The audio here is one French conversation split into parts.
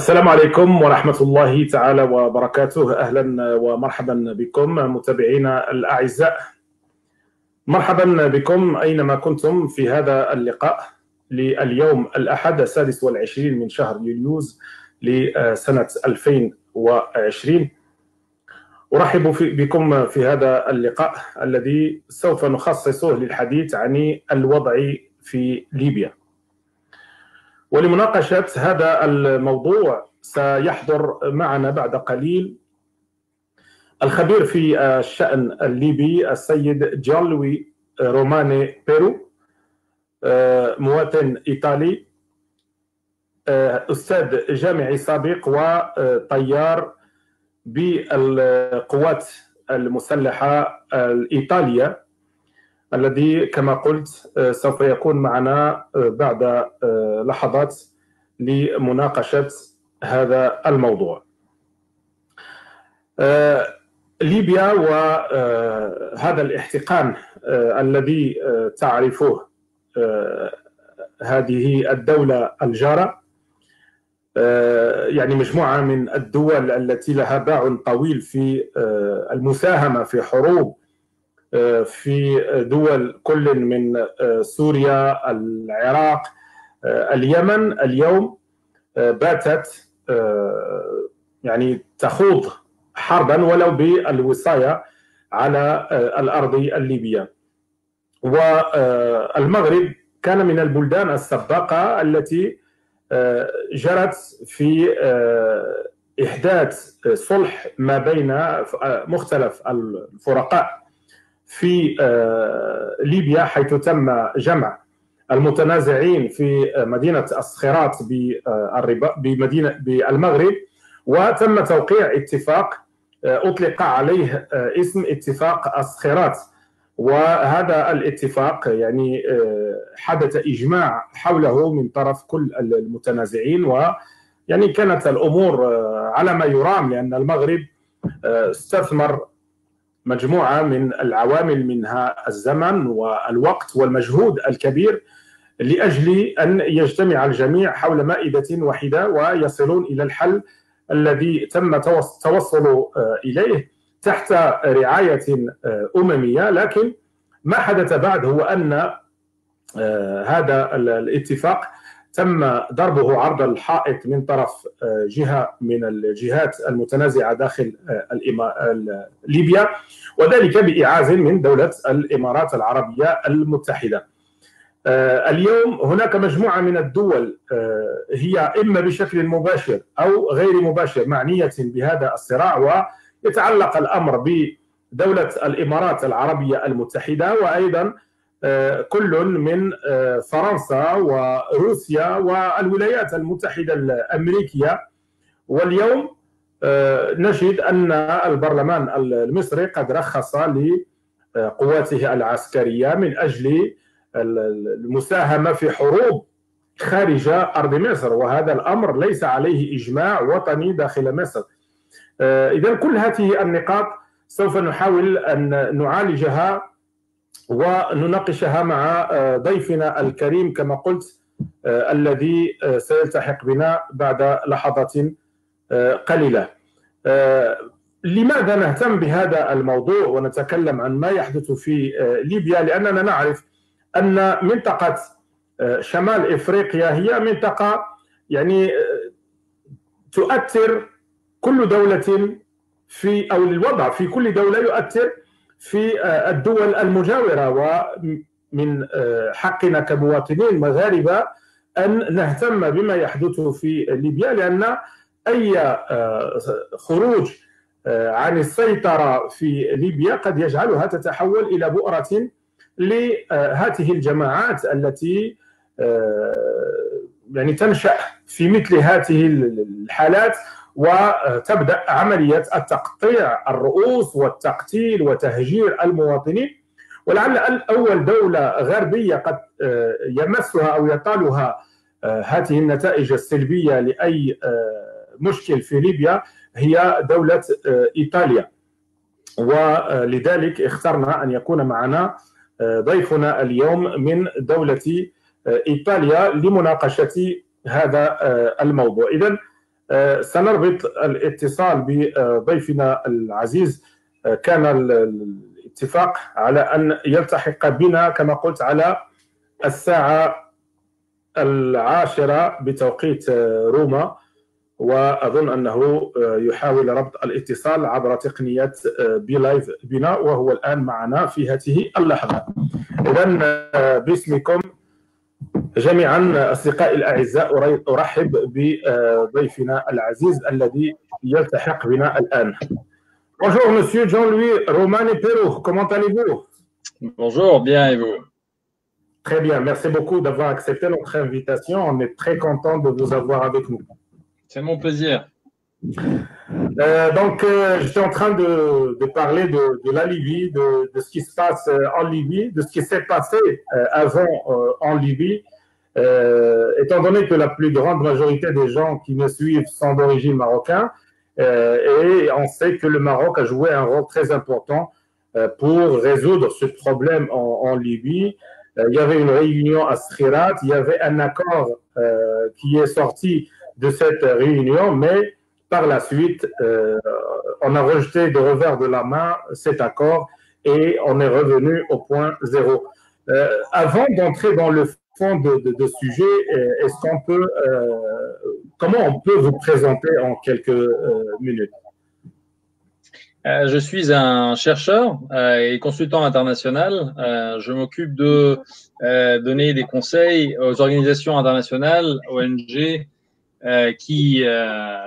السلام عليكم ورحمة الله تعالى وبركاته. أهلا ومرحبا بكم متابعينا الأعزاء. مرحبا بكم أينما كنتم في هذا اللقاء لليوم الأحد 26 من شهر يوليوز لسنة 2020. أرحب بكم في هذا اللقاء الذي سوف نخصصه للحديث عن الوضع في ليبيا. ولمناقشة هذا الموضوع سيحضر معنا بعد قليل الخبير في الشأن الليبي السيد جان لوي روماني بيرو، مواطن إيطالي، أستاذ جامعي سابق وطيار بالقوات المسلحة الإيطالية، الذي كما قلت سوف يكون معنا بعد لحظات لمناقشة هذا الموضوع. ليبيا وهذا الاحتقان الذي تعرفه هذه الدولة الجارة، يعني مجموعة من الدول التي لها باع طويل في المساهمة في حروب في دول كل من سوريا، العراق، اليمن، اليوم باتت يعني تخوض حربا ولو بالوصاية على الأرض الليبية. والمغرب كان من البلدان السباقة التي جرت في إحداث صلح ما بين مختلف الفرقاء في ليبيا، حيث تم جمع المتنازعين في مدينة الصخيرات بالمغرب، وتم توقيع اتفاق أطلق عليه اسم اتفاق الصخيرات. وهذا الاتفاق يعني حدث إجماع حوله من طرف كل المتنازعين، ويعني كانت الأمور على ما يرام، لأن المغرب استثمر مجموعة من العوامل، منها الزمن والوقت والمجهود الكبير، لأجل أن يجتمع الجميع حول مائدة واحدة ويصلون إلى الحل الذي تم توصل إليه تحت رعاية أممية. لكن ما حدث بعد هو أن هذا الاتفاق تم ضربه عرض الحائط من طرف جهة من الجهات المتنازعة داخل ليبيا، وذلك بإعاز من دولة الإمارات العربية المتحدة. اليوم هناك مجموعة من الدول هي إما بشكل مباشر أو غير مباشر معنية بهذا الصراع، ويتعلق الأمر بدولة الإمارات العربية المتحدة، وأيضا كل من فرنسا وروسيا والولايات المتحدة الأمريكية. واليوم نجد أن البرلمان المصري قد رخص لقواته العسكرية من أجل المساهمة في حروب خارج أرض مصر، وهذا الأمر ليس عليه إجماع وطني داخل مصر. إذن كل هذه النقاط سوف نحاول أن نعالجها ونناقشها مع ضيفنا الكريم كما قلت، الذي سيلتحق بنا بعد لحظات قليلة. لماذا نهتم بهذا الموضوع ونتكلم عن ما يحدث في ليبيا؟ لأننا نعرف أن منطقة شمال إفريقيا هي منطقة يعني تؤثر كل دولة في، أو الوضع في كل دولة يؤثر في الدول المجاورة، ومن حقنا كمواطنين مغاربة أن نهتم بما يحدث في ليبيا، لأن أي خروج عن السيطرة في ليبيا قد يجعلها تتحول إلى بؤرة لهذه الجماعات التي يعني تنشأ في مثل هذه الحالات، وتبدأ عملية التقطيع الرؤوس والتقتيل وتهجير المواطنين. ولعل أول دولة غربية قد يمسها أو يطالها هذه النتائج السلبية لأي مشكل في ليبيا هي دولة إيطاليا، ولذلك اخترنا أن يكون معنا ضيفنا اليوم من دولة إيطاليا لمناقشة هذا الموضوع. إذن سنربط الاتصال بضيفنا العزيز. كان الاتفاق على أن يلتحق بنا كما قلت على 10:10 بتوقيت روما، وأظن أنه يحاول ربط الاتصال عبر تقنية بلايف بنا، وهو الآن معنا في هذه اللحظة. إذن باسمكم جميعا أصدقائي الأعزاء أرحب بضيفنا العزيز الذي يلتحق بنا الآن. Bonjour Monsieur Jean-Louis Romane Perrou, comment allez-vous? Bonjour, bien et vous? Très bien, merci beaucoup d'avoir accepté notre invitation. On est très content de vous avoir avec nous. C'est mon plaisir. J'étais en train de parler de la Libye, de ce qui se passe en Libye, de ce qui s'est passé avant en Libye. Étant donné que la plus grande majorité des gens qui me suivent sont d'origine marocaine, et on sait que le Maroc a joué un rôle très important pour résoudre ce problème en Libye. Il y avait une réunion à Skhirat, il y avait un accord qui est sorti de cette réunion, mais par la suite, on a rejeté de revers de la main cet accord et on est revenu au point zéro. Avant d'entrer dans le fond de sujet, est-ce qu'on peut, comment on peut vous présenter en quelques minutes? Je suis un chercheur et consultant international. Je m'occupe de donner des conseils aux organisations internationales, ONG, qui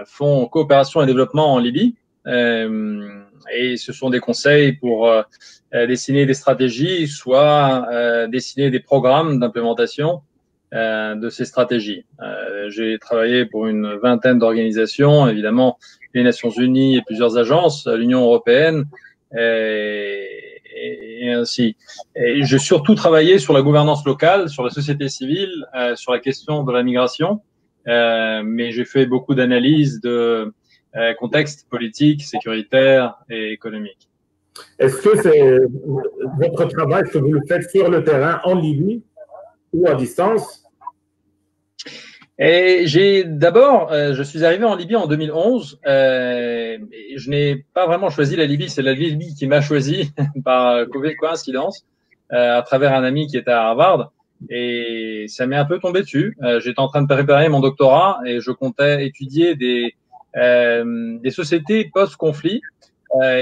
font coopération et développement en Libye. Et ce sont des conseils pour dessiner des stratégies, soit dessiner des programmes d'implémentation de ces stratégies. J'ai travaillé pour une vingtaine d'organisations, évidemment les Nations Unies et plusieurs agences, l'Union européenne et ainsi. Et j'ai surtout travaillé sur la gouvernance locale, sur la société civile, sur la question de la migration, mais j'ai fait beaucoup d'analyses de contexte politique, sécuritaire et économique. Est-ce que c'est votre travail, que vous le faites sur le terrain en Libye ou à distance? Et je suis arrivé en Libye en 2011. Je n'ai pas vraiment choisi la Libye, c'est la Libye qui m'a choisi par coïncidence à travers un ami qui était à Harvard. Et ça m'est un peu tombé dessus. J'étais en train de préparer mon doctorat et je comptais étudier des sociétés post-conflit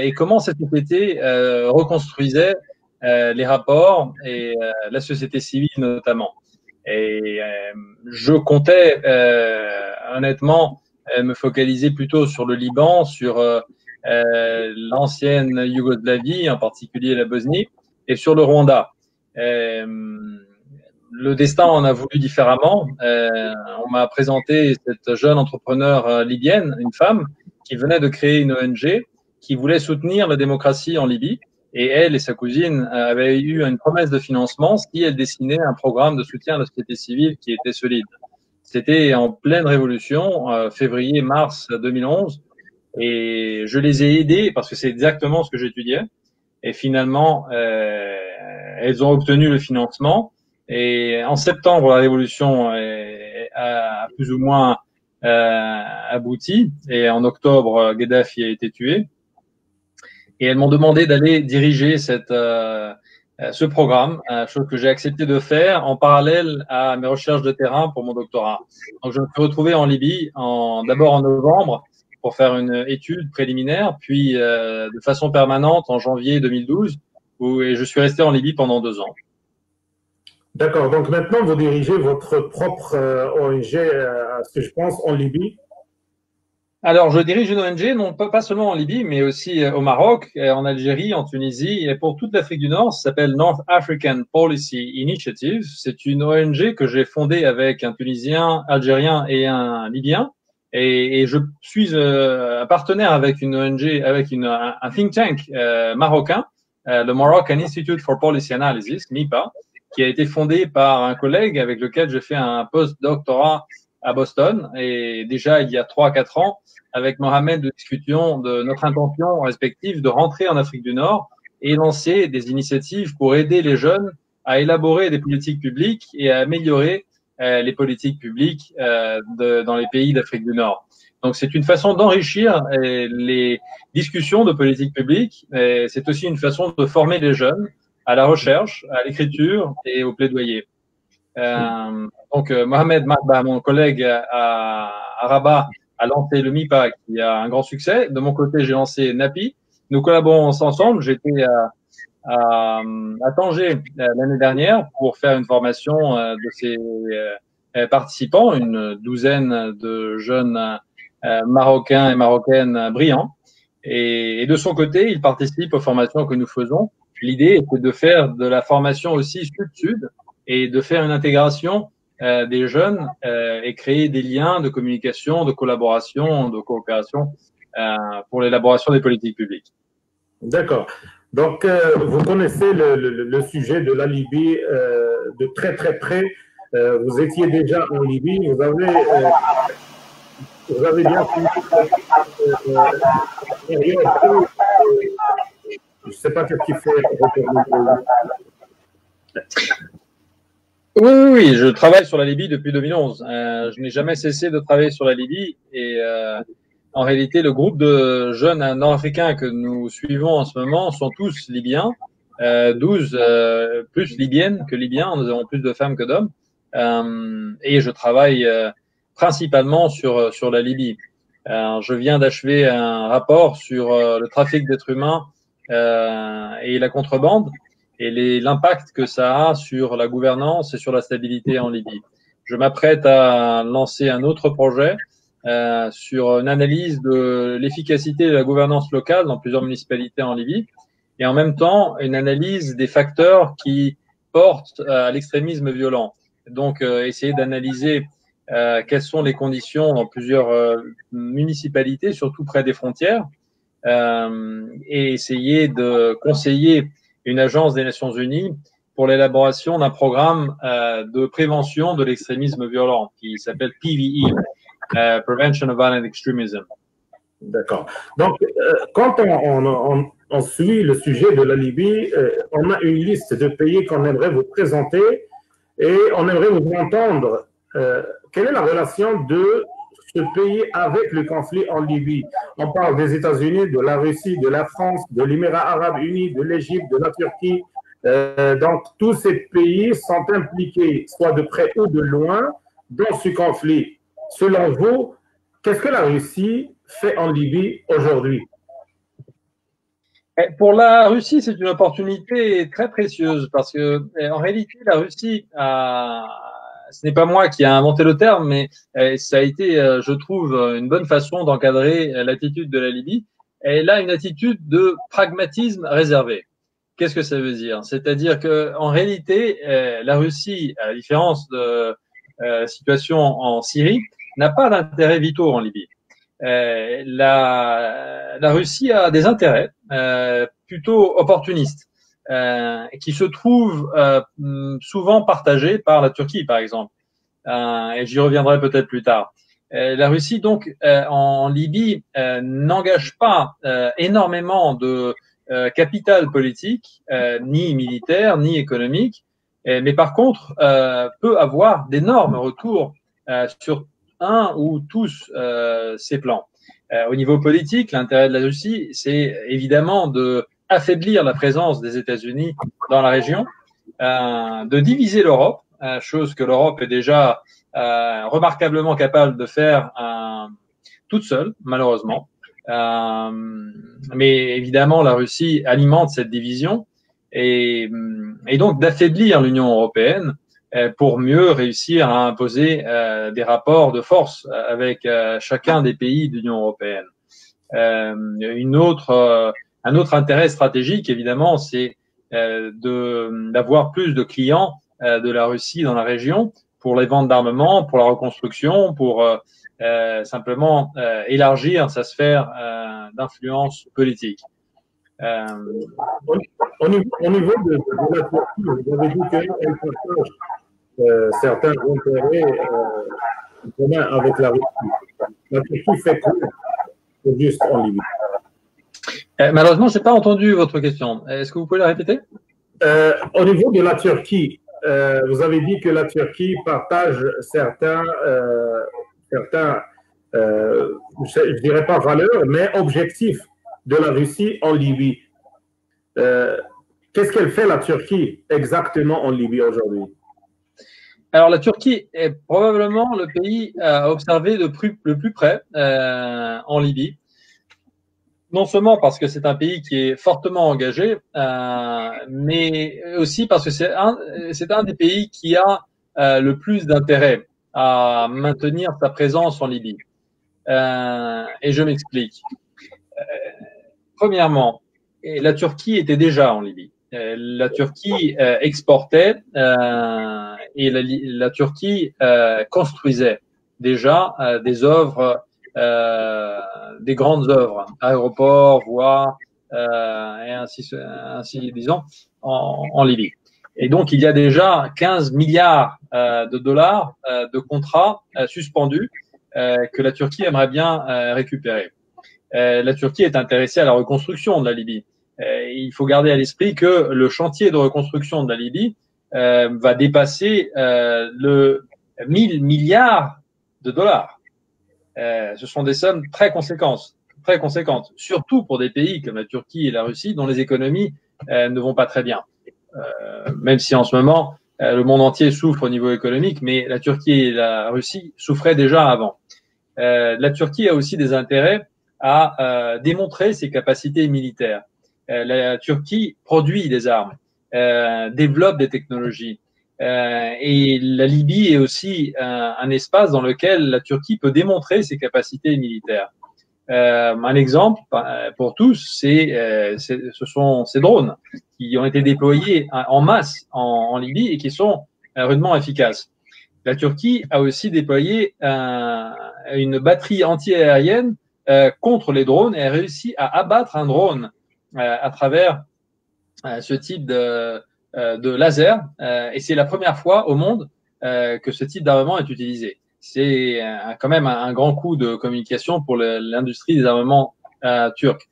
et comment ces sociétés reconstruisaient les rapports et la société civile notamment. Et je comptais honnêtement me focaliser plutôt sur le Liban, sur l'ancienne Yougoslavie, en particulier la Bosnie, et sur le Rwanda. Le destin en a voulu différemment. On m'a présenté cette jeune entrepreneure libyenne, une femme, qui venait de créer une ONG qui voulait soutenir la démocratie en Libye. Et elle et sa cousine avaient eu une promesse de financement si elle dessinait un programme de soutien à la société civile qui était solide. C'était en pleine révolution, février-mars 2011. Et je les ai aidés parce que c'est exactement ce que j'étudiais. Et finalement, elles ont obtenu le financement. Et en septembre, la révolution a plus ou moins abouti. Et en octobre, Kadhafi a été tué. Et elles m'ont demandé d'aller diriger ce programme, chose que j'ai accepté de faire en parallèle à mes recherches de terrain pour mon doctorat. Donc, je me suis retrouvé en Libye d'abord en novembre pour faire une étude préliminaire, puis de façon permanente en janvier 2012, et je suis resté en Libye pendant 2 ans. D'accord. Donc maintenant, vous dirigez votre propre ONG, à ce que je pense, en Libye. Alors, je dirige une ONG, non pas seulement en Libye, mais aussi au Maroc, en Algérie, en Tunisie et pour toute l'Afrique du Nord. Ça s'appelle North African Policy Initiative. C'est une ONG que j'ai fondée avec un Tunisien, Algérien et un Libyen. Et je suis un partenaire avec une ONG, avec un think tank marocain, le Moroccan Institute for Policy Analysis, MIPA, qui a été fondé par un collègue avec lequel j'ai fait un post-doctorat à Boston. Et déjà, il y a 3-4 ans, avec Mohamed, nous discutions de notre intention respective de rentrer en Afrique du Nord et lancer des initiatives pour aider les jeunes à élaborer des politiques publiques et à améliorer les politiques publiques dans les pays d'Afrique du Nord. Donc, c'est une façon d'enrichir les discussions de politique publique. C'est aussi une façon de former les jeunes à la recherche, à l'écriture et au plaidoyer. Donc, Mohamed Mahba, mon collègue à Rabat, a lancé le MIPA qui a un grand succès. De mon côté, j'ai lancé NAPI. Nous collaborons ensemble. J'étais à Tanger l'année dernière pour faire une formation de ces participants, une douzaine de jeunes Marocains et Marocaines brillants. Et de son côté, il participe aux formations que nous faisons. L'idée était de faire de la formation aussi sud-sud et de faire une intégration des jeunes et créer des liens de communication, de collaboration, de coopération pour l'élaboration des politiques publiques. D'accord. Donc, vous connaissez le sujet de la Libye de très très près. Vous étiez déjà en Libye, vous avez bien suivi je ne sais pas ce qui fait retourner. Oui, je travaille sur la Libye depuis 2011. Je n'ai jamais cessé de travailler sur la Libye et en réalité, le groupe de jeunes nord-africains que nous suivons en ce moment sont tous libyens, 12 plus libyennes que libyens, nous avons plus de femmes que d'hommes, et je travaille principalement sur la Libye. Je viens d'achever un rapport sur le trafic d'êtres humains et la contrebande et l'impact que ça a sur la gouvernance et sur la stabilité en Libye. Je m'apprête à lancer un autre projet sur une analyse de l'efficacité de la gouvernance locale dans plusieurs municipalités en Libye et en même temps une analyse des facteurs qui portent à l'extrémisme violent. Donc, essayer d'analyser quelles sont les conditions dans plusieurs municipalités, surtout près des frontières, et essayer de conseiller une agence des Nations Unies pour l'élaboration d'un programme de prévention de l'extrémisme violent qui s'appelle PVE, Prevention of Violent Extremism. D'accord. Donc, quand on suit le sujet de la Libye, on a une liste de pays qu'on aimerait vous présenter et on aimerait vous entendre. Quelle est la relation de ce pays avec le conflit en Libye? On parle des États-Unis, de la Russie, de la France, de l'Émirat arabe uni, de l'Égypte, de la Turquie. Donc, tous ces pays sont impliqués, soit de près ou de loin, dans ce conflit. Selon vous, qu'est-ce que la Russie fait en Libye aujourd'hui? Pour la Russie, c'est une opportunité très précieuse parce que, en réalité, la Russie ce n'est pas moi qui ai inventé le terme, mais ça a été, je trouve, une bonne façon d'encadrer l'attitude de la Libye. Elle a une attitude de pragmatisme réservé. Qu'est-ce que ça veut dire? C'est-à-dire que, en réalité, la Russie, à la différence de la situation en Syrie, n'a pas d'intérêts vitaux en Libye. La Russie a des intérêts plutôt opportunistes qui se trouvent souvent partagés par la Turquie, par exemple. Et j'y reviendrai peut-être plus tard. La Russie, donc, en Libye, n'engage pas énormément de capital politique, ni militaire, ni économique, mais par contre, peut avoir d'énormes retours sur un ou tous ces plans. Au niveau politique, l'intérêt de la Russie, c'est évidemment de affaiblir la présence des États-Unis dans la région, de diviser l'Europe, chose que l'Europe est déjà remarquablement capable de faire toute seule, malheureusement. Mais évidemment, la Russie alimente cette division et donc d'affaiblir l'Union européenne pour mieux réussir à imposer des rapports de force avec chacun des pays de l'Union européenne. Un autre intérêt stratégique, évidemment, c'est d'avoir plus de clients de la Russie dans la région pour les ventes d'armement, pour la reconstruction, pour simplement élargir sa sphère d'influence politique. Au niveau de la Turquie, vous avez dit qu'elle partage certains intérêts communs avec la Russie. La Turquie fait quoi juste en Libye? Malheureusement, je n'ai pas entendu votre question. Est-ce que vous pouvez la répéter? Au niveau de la Turquie, vous avez dit que la Turquie partage certains je ne dirais pas valeur, mais objectif de la Russie en Libye. Qu'est-ce qu'elle fait, la Turquie, exactement en Libye aujourd'hui? Alors, la Turquie est probablement le pays à observer le plus près en Libye. Non seulement parce que c'est un pays qui est fortement engagé, mais aussi parce que c'est un des pays qui a le plus d'intérêt à maintenir sa présence en Libye. Et je m'explique. Premièrement, la Turquie était déjà en Libye. La Turquie exportait et la Turquie construisait déjà des œuvres, des grandes œuvres, aéroports, voies, et ainsi disons, en Libye. Et donc, il y a déjà 15 milliards de dollars de contrats suspendus que la Turquie aimerait bien récupérer. La Turquie est intéressée à la reconstruction de la Libye. Il faut garder à l'esprit que le chantier de reconstruction de la Libye va dépasser le 1000 milliards de dollars. Ce sont des sommes très conséquentes, surtout pour des pays comme la Turquie et la Russie, dont les économies ne vont pas très bien. Même si en ce moment, le monde entier souffre au niveau économique, mais la Turquie et la Russie souffraient déjà avant. La Turquie a aussi des intérêts à démontrer ses capacités militaires. La Turquie produit des armes, développe des technologies. Et la Libye est aussi un espace dans lequel la Turquie peut démontrer ses capacités militaires. Un exemple pour tous, ce sont ces drones qui ont été déployés en masse en Libye et qui sont rudement efficaces. La Turquie a aussi déployé une batterie anti-aérienne contre les drones et a réussi à abattre un drone à travers ce type de laser. Et c'est la première fois au monde que ce type d'armement est utilisé. C'est quand même un grand coup de communication pour l'industrie des armements turcs.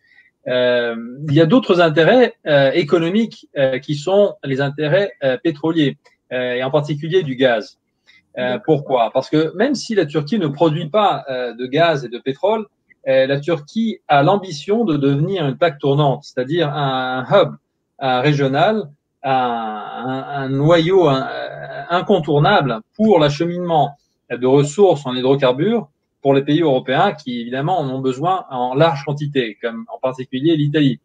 Il y a d'autres intérêts économiques qui sont les intérêts pétroliers et en particulier du gaz. Pourquoi? Parce que même si la Turquie ne produit pas de gaz et de pétrole, la Turquie a l'ambition de devenir une plaque tournante, c'est-à-dire un hub régional, un noyau incontournable pour l'acheminement de ressources en hydrocarbures pour les pays européens qui, évidemment, en ont besoin en large quantité, comme en particulier l'Italie.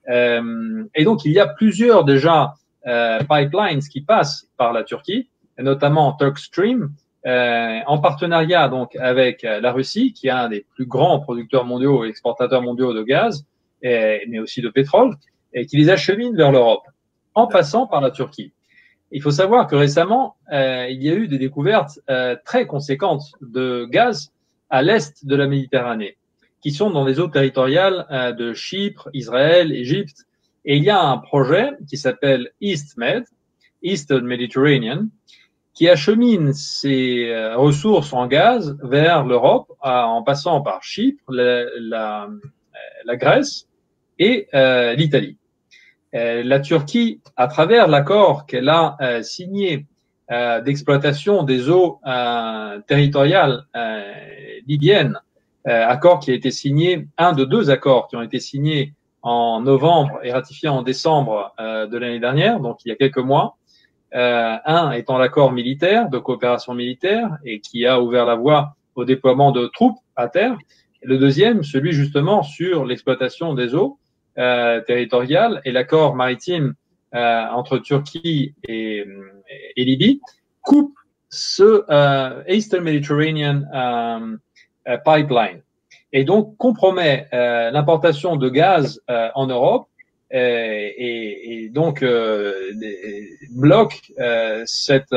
Et donc, il y a plusieurs déjà pipelines qui passent par la Turquie, notamment Turkstream, en partenariat donc avec la Russie, qui est un des plus grands producteurs mondiaux et exportateurs mondiaux de gaz, mais aussi de pétrole, et qui les achemine vers l'Europe, en passant par la Turquie. Il faut savoir que récemment, il y a eu des découvertes très conséquentes de gaz à l'est de la Méditerranée, qui sont dans les eaux territoriales de Chypre, Israël, Égypte. Et il y a un projet qui s'appelle EastMed, Eastern Mediterranean, qui achemine ses ressources en gaz vers l'Europe en passant par Chypre, la Grèce et l'Italie. La Turquie, à travers l'accord qu'elle a signé d'exploitation des eaux territoriales libyennes, accord qui a été signé, un de deux accords qui ont été signés en novembre et ratifiés en décembre de l'année dernière, donc il y a quelques mois. Un étant l'accord militaire, de coopération militaire, et qui a ouvert la voie au déploiement de troupes à terre. Le deuxième, celui justement sur l'exploitation des eaux territoriales, et l'accord maritime entre Turquie et Libye coupe ce Eastern Mediterranean pipeline, et donc compromet l'importation de gaz en Europe. Et donc bloque cette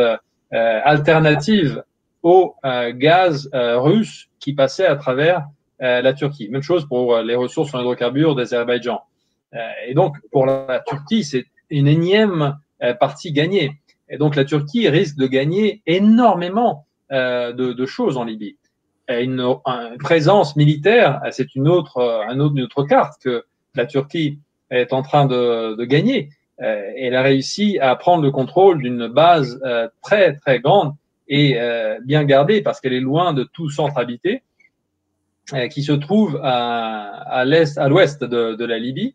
alternative au gaz russe qui passait à travers la Turquie. Même chose pour les ressources en hydrocarbures d'Azerbaïdjan. Et donc pour la Turquie, c'est une énième partie gagnée. Et donc la Turquie risque de gagner énormément de choses en Libye. Une présence militaire, c'est une autre carte que la Turquie est en train de gagner. Elle a réussi à prendre le contrôle d'une base très très grande et bien gardée parce qu'elle est loin de tout centre habité. qui se trouve à l'ouest de la Libye,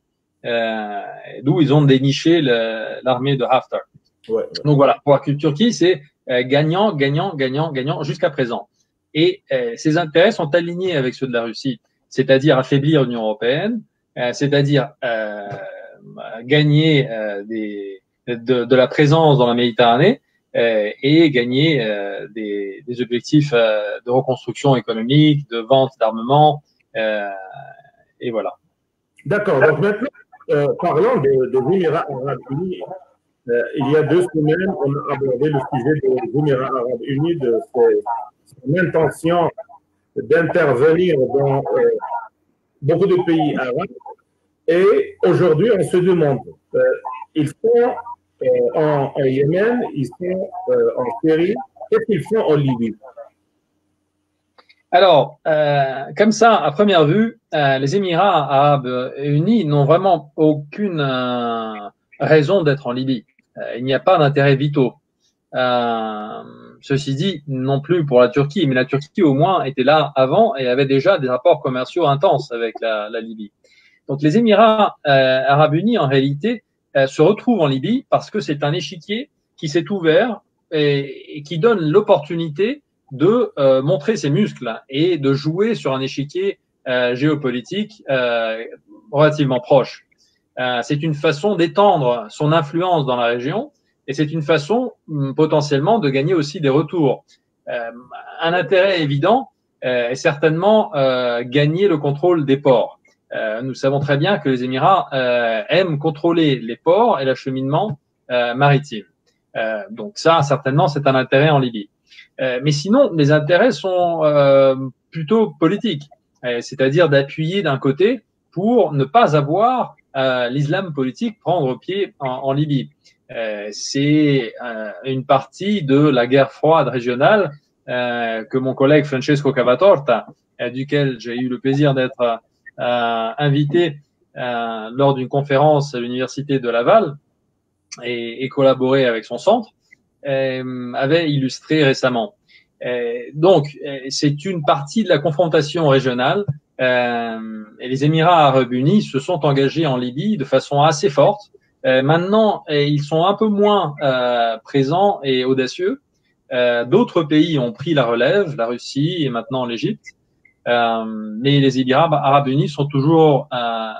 d'où ils ont déniché l'armée de Haftar. Ouais. Donc voilà, pour la Turquie, c'est gagnant, gagnant, gagnant, gagnant jusqu'à présent. Et ses intérêts sont alignés avec ceux de la Russie, c'est-à-dire affaiblir l'Union européenne, c'est-à-dire gagner de la présence dans la Méditerranée et gagner des objectifs de reconstruction économique, de vente d'armements, et voilà. D'accord. Donc maintenant, parlons des Émirats arabes unis. Il y a 2 semaines, on a abordé le sujet des Émirats arabes unis, de son intention d'intervenir dans beaucoup de pays arabes. Et aujourd'hui, on se demande, ils sont en Yémen, ils sont en Syrie, qu'est-ce qu'ils font en Libye? Alors, comme ça, à première vue, les Émirats arabes unis n'ont vraiment aucune raison d'être en Libye. Il n'y a pas d'intérêts vitaux. Ceci dit, non plus pour la Turquie, mais la Turquie au moins était là avant et avait déjà des rapports commerciaux intenses avec la Libye. Donc les Émirats arabes unis, en réalité, se retrouvent en Libye parce que c'est un échiquier qui s'est ouvert et qui donne l'opportunité de montrer ses muscles et de jouer sur un échiquier géopolitique relativement proche. C'est une façon d'étendre son influence dans la région et c'est une façon potentiellement de gagner aussi des retours. Un intérêt évident est certainement gagner le contrôle des ports. Nous savons très bien que les Émirats aiment contrôler les ports et l'acheminement maritime. Donc ça, certainement, c'est un intérêt en Libye. Mais sinon, les intérêts sont plutôt politiques, c'est-à-dire d'appuyer d'un côté pour ne pas avoir l'islam politique prendre pied en Libye. C'est une partie de la guerre froide régionale que mon collègue Francesco Cavatorta, duquel j'ai eu le plaisir d'être invité lors d'une conférence à l'université de Laval et collaboré avec son centre, avait illustré récemment. Donc, c'est une partie de la confrontation régionale et les Émirats arabes unis se sont engagés en Libye de façon assez forte. Maintenant, ils sont un peu moins présents et audacieux. D'autres pays ont pris la relève, la Russie et maintenant l'Égypte. Mais les Émirats arabes unis sont toujours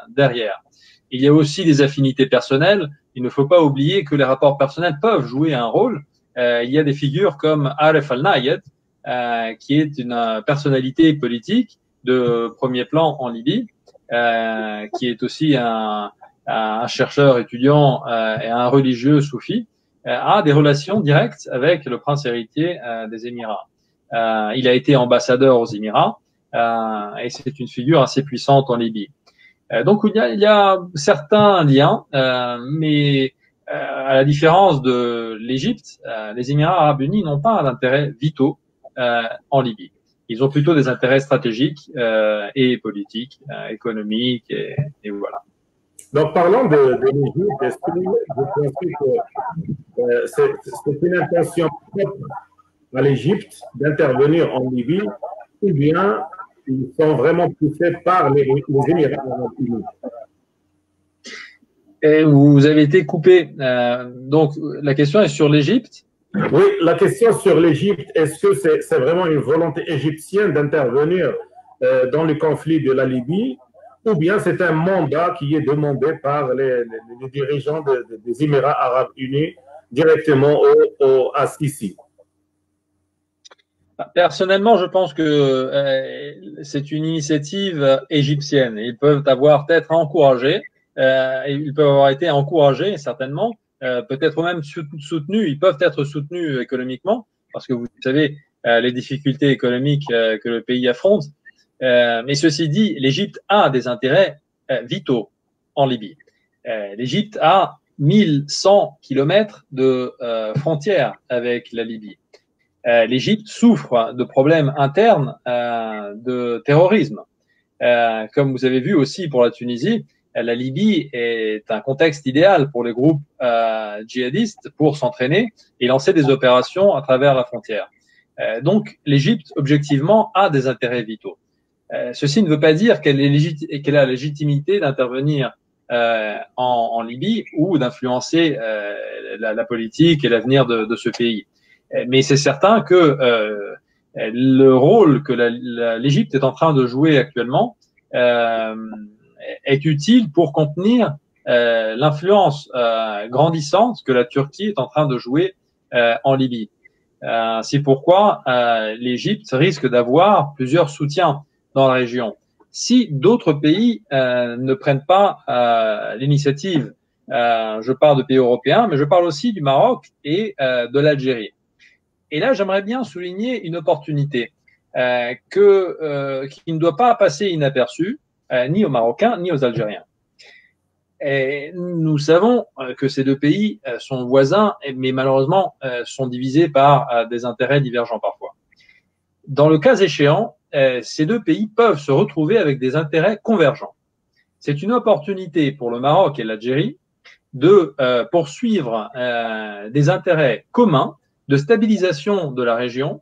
derrière. Il y a aussi des affinités personnelles. Il ne faut pas oublier que les rapports personnels peuvent jouer un rôle. Il y a des figures comme Aref al-Nayed, qui est une personnalité politique de premier plan en Libye, qui est aussi un chercheur étudiant et un religieux soufi, a des relations directes avec le prince héritier des Émirats. Il a été ambassadeur aux Émirats et c'est une figure assez puissante en Libye. Donc il y a certains liens, mais à la différence de l'Égypte, les Émirats arabes unis n'ont pas d'intérêts vitaux en Libye. Ils ont plutôt des intérêts stratégiques et politiques, économiques, et voilà. Donc, parlons de l'Égypte. Est-ce que vous pensez que c'est une intention propre à l'Égypte d'intervenir en Libye, ou bien ils sont vraiment poussés par les Émirats arabes unis? Et vous avez été coupé. Donc, la question est sur l'Égypte. Oui, la question sur l'Égypte, est-ce que c'est vraiment une volonté égyptienne d'intervenir dans le conflit de la Libye, ou bien c'est un mandat qui est demandé par les dirigeants des Émirats arabes unis directement à Sisi? Personnellement, je pense que c'est une initiative égyptienne. Ils peuvent avoir peut-être encouragé, ils peuvent avoir été encouragés certainement, peut-être même soutenus. Ils peuvent être soutenus économiquement parce que vous savez les difficultés économiques que le pays affronte. Mais ceci dit, l'Égypte a des intérêts vitaux en Libye. L'Égypte a 1100 kilomètres de frontières avec la Libye. L'Égypte souffre de problèmes internes de terrorisme. Comme vous avez vu aussi pour la Tunisie, la Libye est un contexte idéal pour les groupes djihadistes pour s'entraîner et lancer des opérations à travers la frontière. Donc l'Égypte, objectivement, a des intérêts vitaux. Ceci ne veut pas dire qu'elle a la légitimité d'intervenir en Libye ou d'influencer la politique et l'avenir de ce pays. Mais c'est certain que le rôle que l'Égypte est en train de jouer actuellement est utile pour contenir l'influence grandissante que la Turquie est en train de jouer en Libye. C'est pourquoi l'Égypte risque d'avoir plusieurs soutiens dans la région. Si d'autres pays ne prennent pas l'initiative, je parle de pays européens, mais je parle aussi du Maroc et de l'Algérie. Et là, j'aimerais bien souligner une opportunité qui ne doit pas passer inaperçue ni aux Marocains ni aux Algériens. Et nous savons que ces deux pays sont voisins, mais malheureusement sont divisés par des intérêts divergents parfois. Dans le cas échéant, ces deux pays peuvent se retrouver avec des intérêts convergents. C'est une opportunité pour le Maroc et l'Algérie de poursuivre des intérêts communs de stabilisation de la région,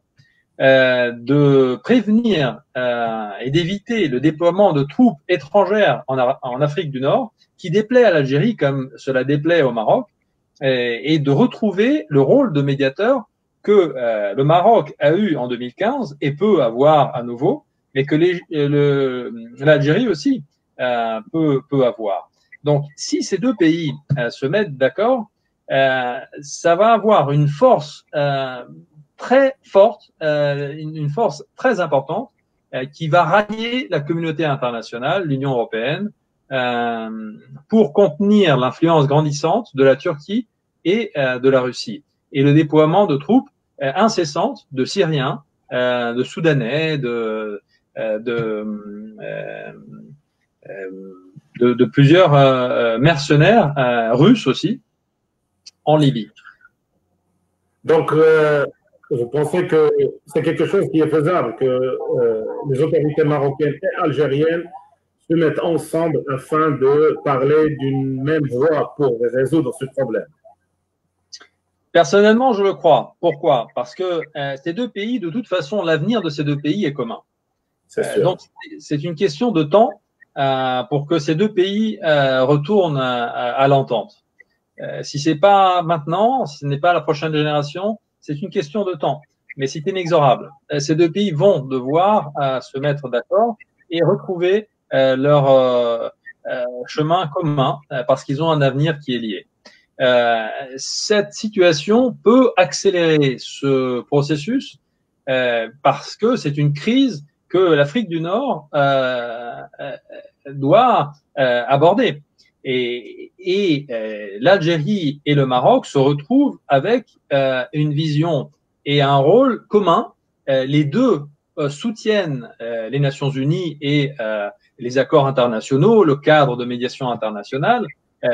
de prévenir et d'éviter le déploiement de troupes étrangères en Afrique du Nord, qui déplaît à l'Algérie comme cela déplaît au Maroc, et de retrouver le rôle de médiateur que le Maroc a eu en 2015 et peut avoir à nouveau, mais que l'Algérie aussi peut avoir. Donc, si ces deux pays se mettent d'accord, ça va avoir une force très forte, une force très importante qui va rallier la communauté internationale, l'Union européenne, pour contenir l'influence grandissante de la Turquie et de la Russie et le déploiement de troupes incessantes de Syriens, de Soudanais, de plusieurs mercenaires russes aussi en Libye. Donc, vous pensez que c'est quelque chose qui est faisable, que les autorités marocaines et algériennes se mettent ensemble afin de parler d'une même voix pour résoudre ce problème? Personnellement, je le crois. Pourquoi? Parce que ces deux pays, de toute façon, l'avenir de ces deux pays est commun. Donc, c'est une question de temps pour que ces deux pays retournent à l'entente. Si c'est pas maintenant, si ce n'est pas la prochaine génération, c'est une question de temps. Mais c'est inexorable. Ces deux pays vont devoir se mettre d'accord et retrouver leur chemin commun parce qu'ils ont un avenir qui est lié. Cette situation peut accélérer ce processus parce que c'est une crise que l'Afrique du Nord doit aborder. Et l'Algérie et le Maroc se retrouvent avec une vision et un rôle commun. Les deux soutiennent les Nations Unies et les accords internationaux, le cadre de médiation internationale.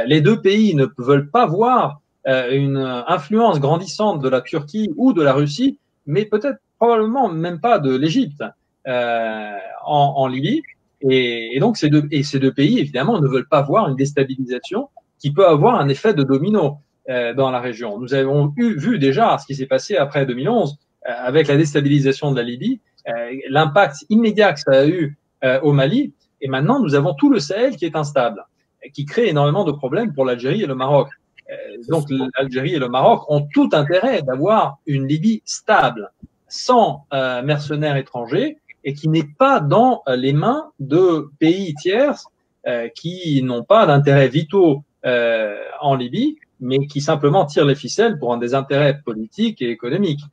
Les deux pays ne veulent pas voir une influence grandissante de la Turquie ou de la Russie, mais peut-être probablement même pas de l'Égypte en Libye. Et donc ces deux pays, évidemment, ne veulent pas voir une déstabilisation qui peut avoir un effet de domino dans la région. Nous avons vu déjà ce qui s'est passé après 2011 avec la déstabilisation de la Libye, l'impact immédiat que ça a eu au Mali. Et maintenant, nous avons tout le Sahel qui est instable, qui crée énormément de problèmes pour l'Algérie et le Maroc. Donc l'Algérie et le Maroc ont tout intérêt d'avoir une Libye stable, sans mercenaires étrangers, et qui n'est pas dans les mains de pays tiers qui n'ont pas d'intérêts vitaux en Libye, mais qui simplement tirent les ficelles pour des intérêts politiques et économiques.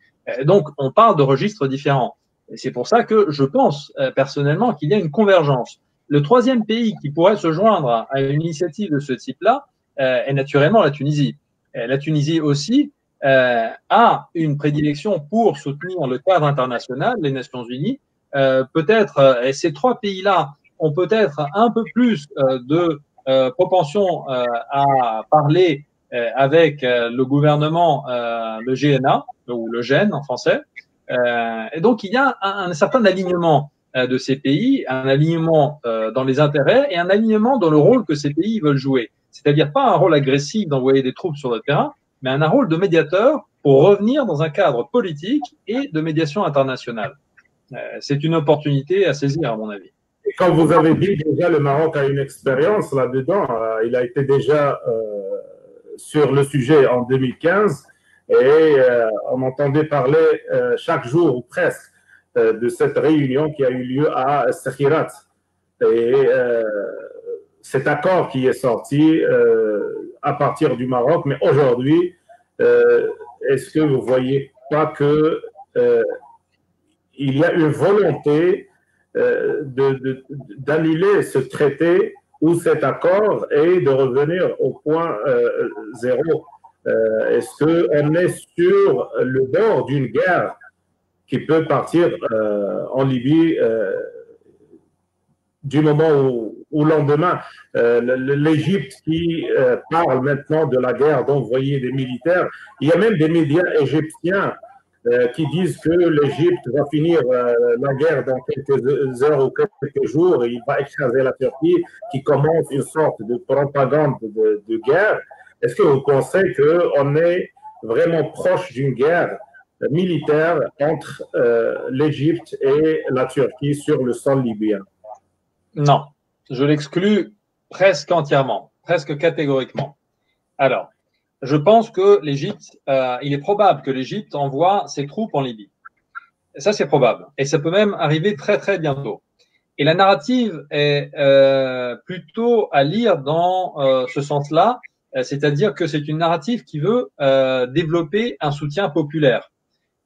Donc, on parle de registres différents. Et c'est pour ça que je pense personnellement qu'il y a une convergence. Le troisième pays qui pourrait se joindre à une initiative de ce type-là est naturellement la Tunisie. La Tunisie aussi a une prédilection pour soutenir le cadre international, les Nations Unies. Peut-être, et ces trois pays-là ont peut-être un peu plus de propension à parler avec le gouvernement, le GNA, ou le GEN en français. Et donc, il y a un certain alignement de ces pays, un alignement dans les intérêts et un alignement dans le rôle que ces pays veulent jouer. C'est-à-dire pas un rôle agressif d'envoyer des troupes sur le terrain, mais un rôle de médiateur pour revenir dans un cadre politique et de médiation internationale. C'est une opportunité à saisir, à mon avis. Et comme vous avez dit, déjà, le Maroc a une expérience là-dedans. Il a été déjà sur le sujet en 2015 et on entendait parler chaque jour ou presque de cette réunion qui a eu lieu à Sakhirat. Et cet accord qui est sorti à partir du Maroc, mais aujourd'hui, est-ce que vous ne voyez pas que il y a une volonté d'annuler ce traité ou cet accord et de revenir au point zéro? Est-ce qu'on est sur le bord d'une guerre qui peut partir en Libye du moment où lendemain, l'Égypte qui parle maintenant de la guerre, d'envoyer des militaires, il y a même des médias égyptiens qui disent que l'Égypte va finir la guerre dans quelques heures ou quelques jours et il va écraser la Turquie, qui commence une sorte de propagande de guerre. Est-ce que vous pensez qu'on est vraiment proche d'une guerre militaire entre l'Égypte et la Turquie sur le sol libyen? Non, je l'exclus presque entièrement, presque catégoriquement. Alors, je pense que l'Égypte, il est probable que l'Égypte envoie ses troupes en Libye. Et ça, c'est probable. Et ça peut même arriver très, très bientôt. Et la narrative est plutôt à lire dans ce sens-là, c'est-à-dire que c'est une narrative qui veut développer un soutien populaire.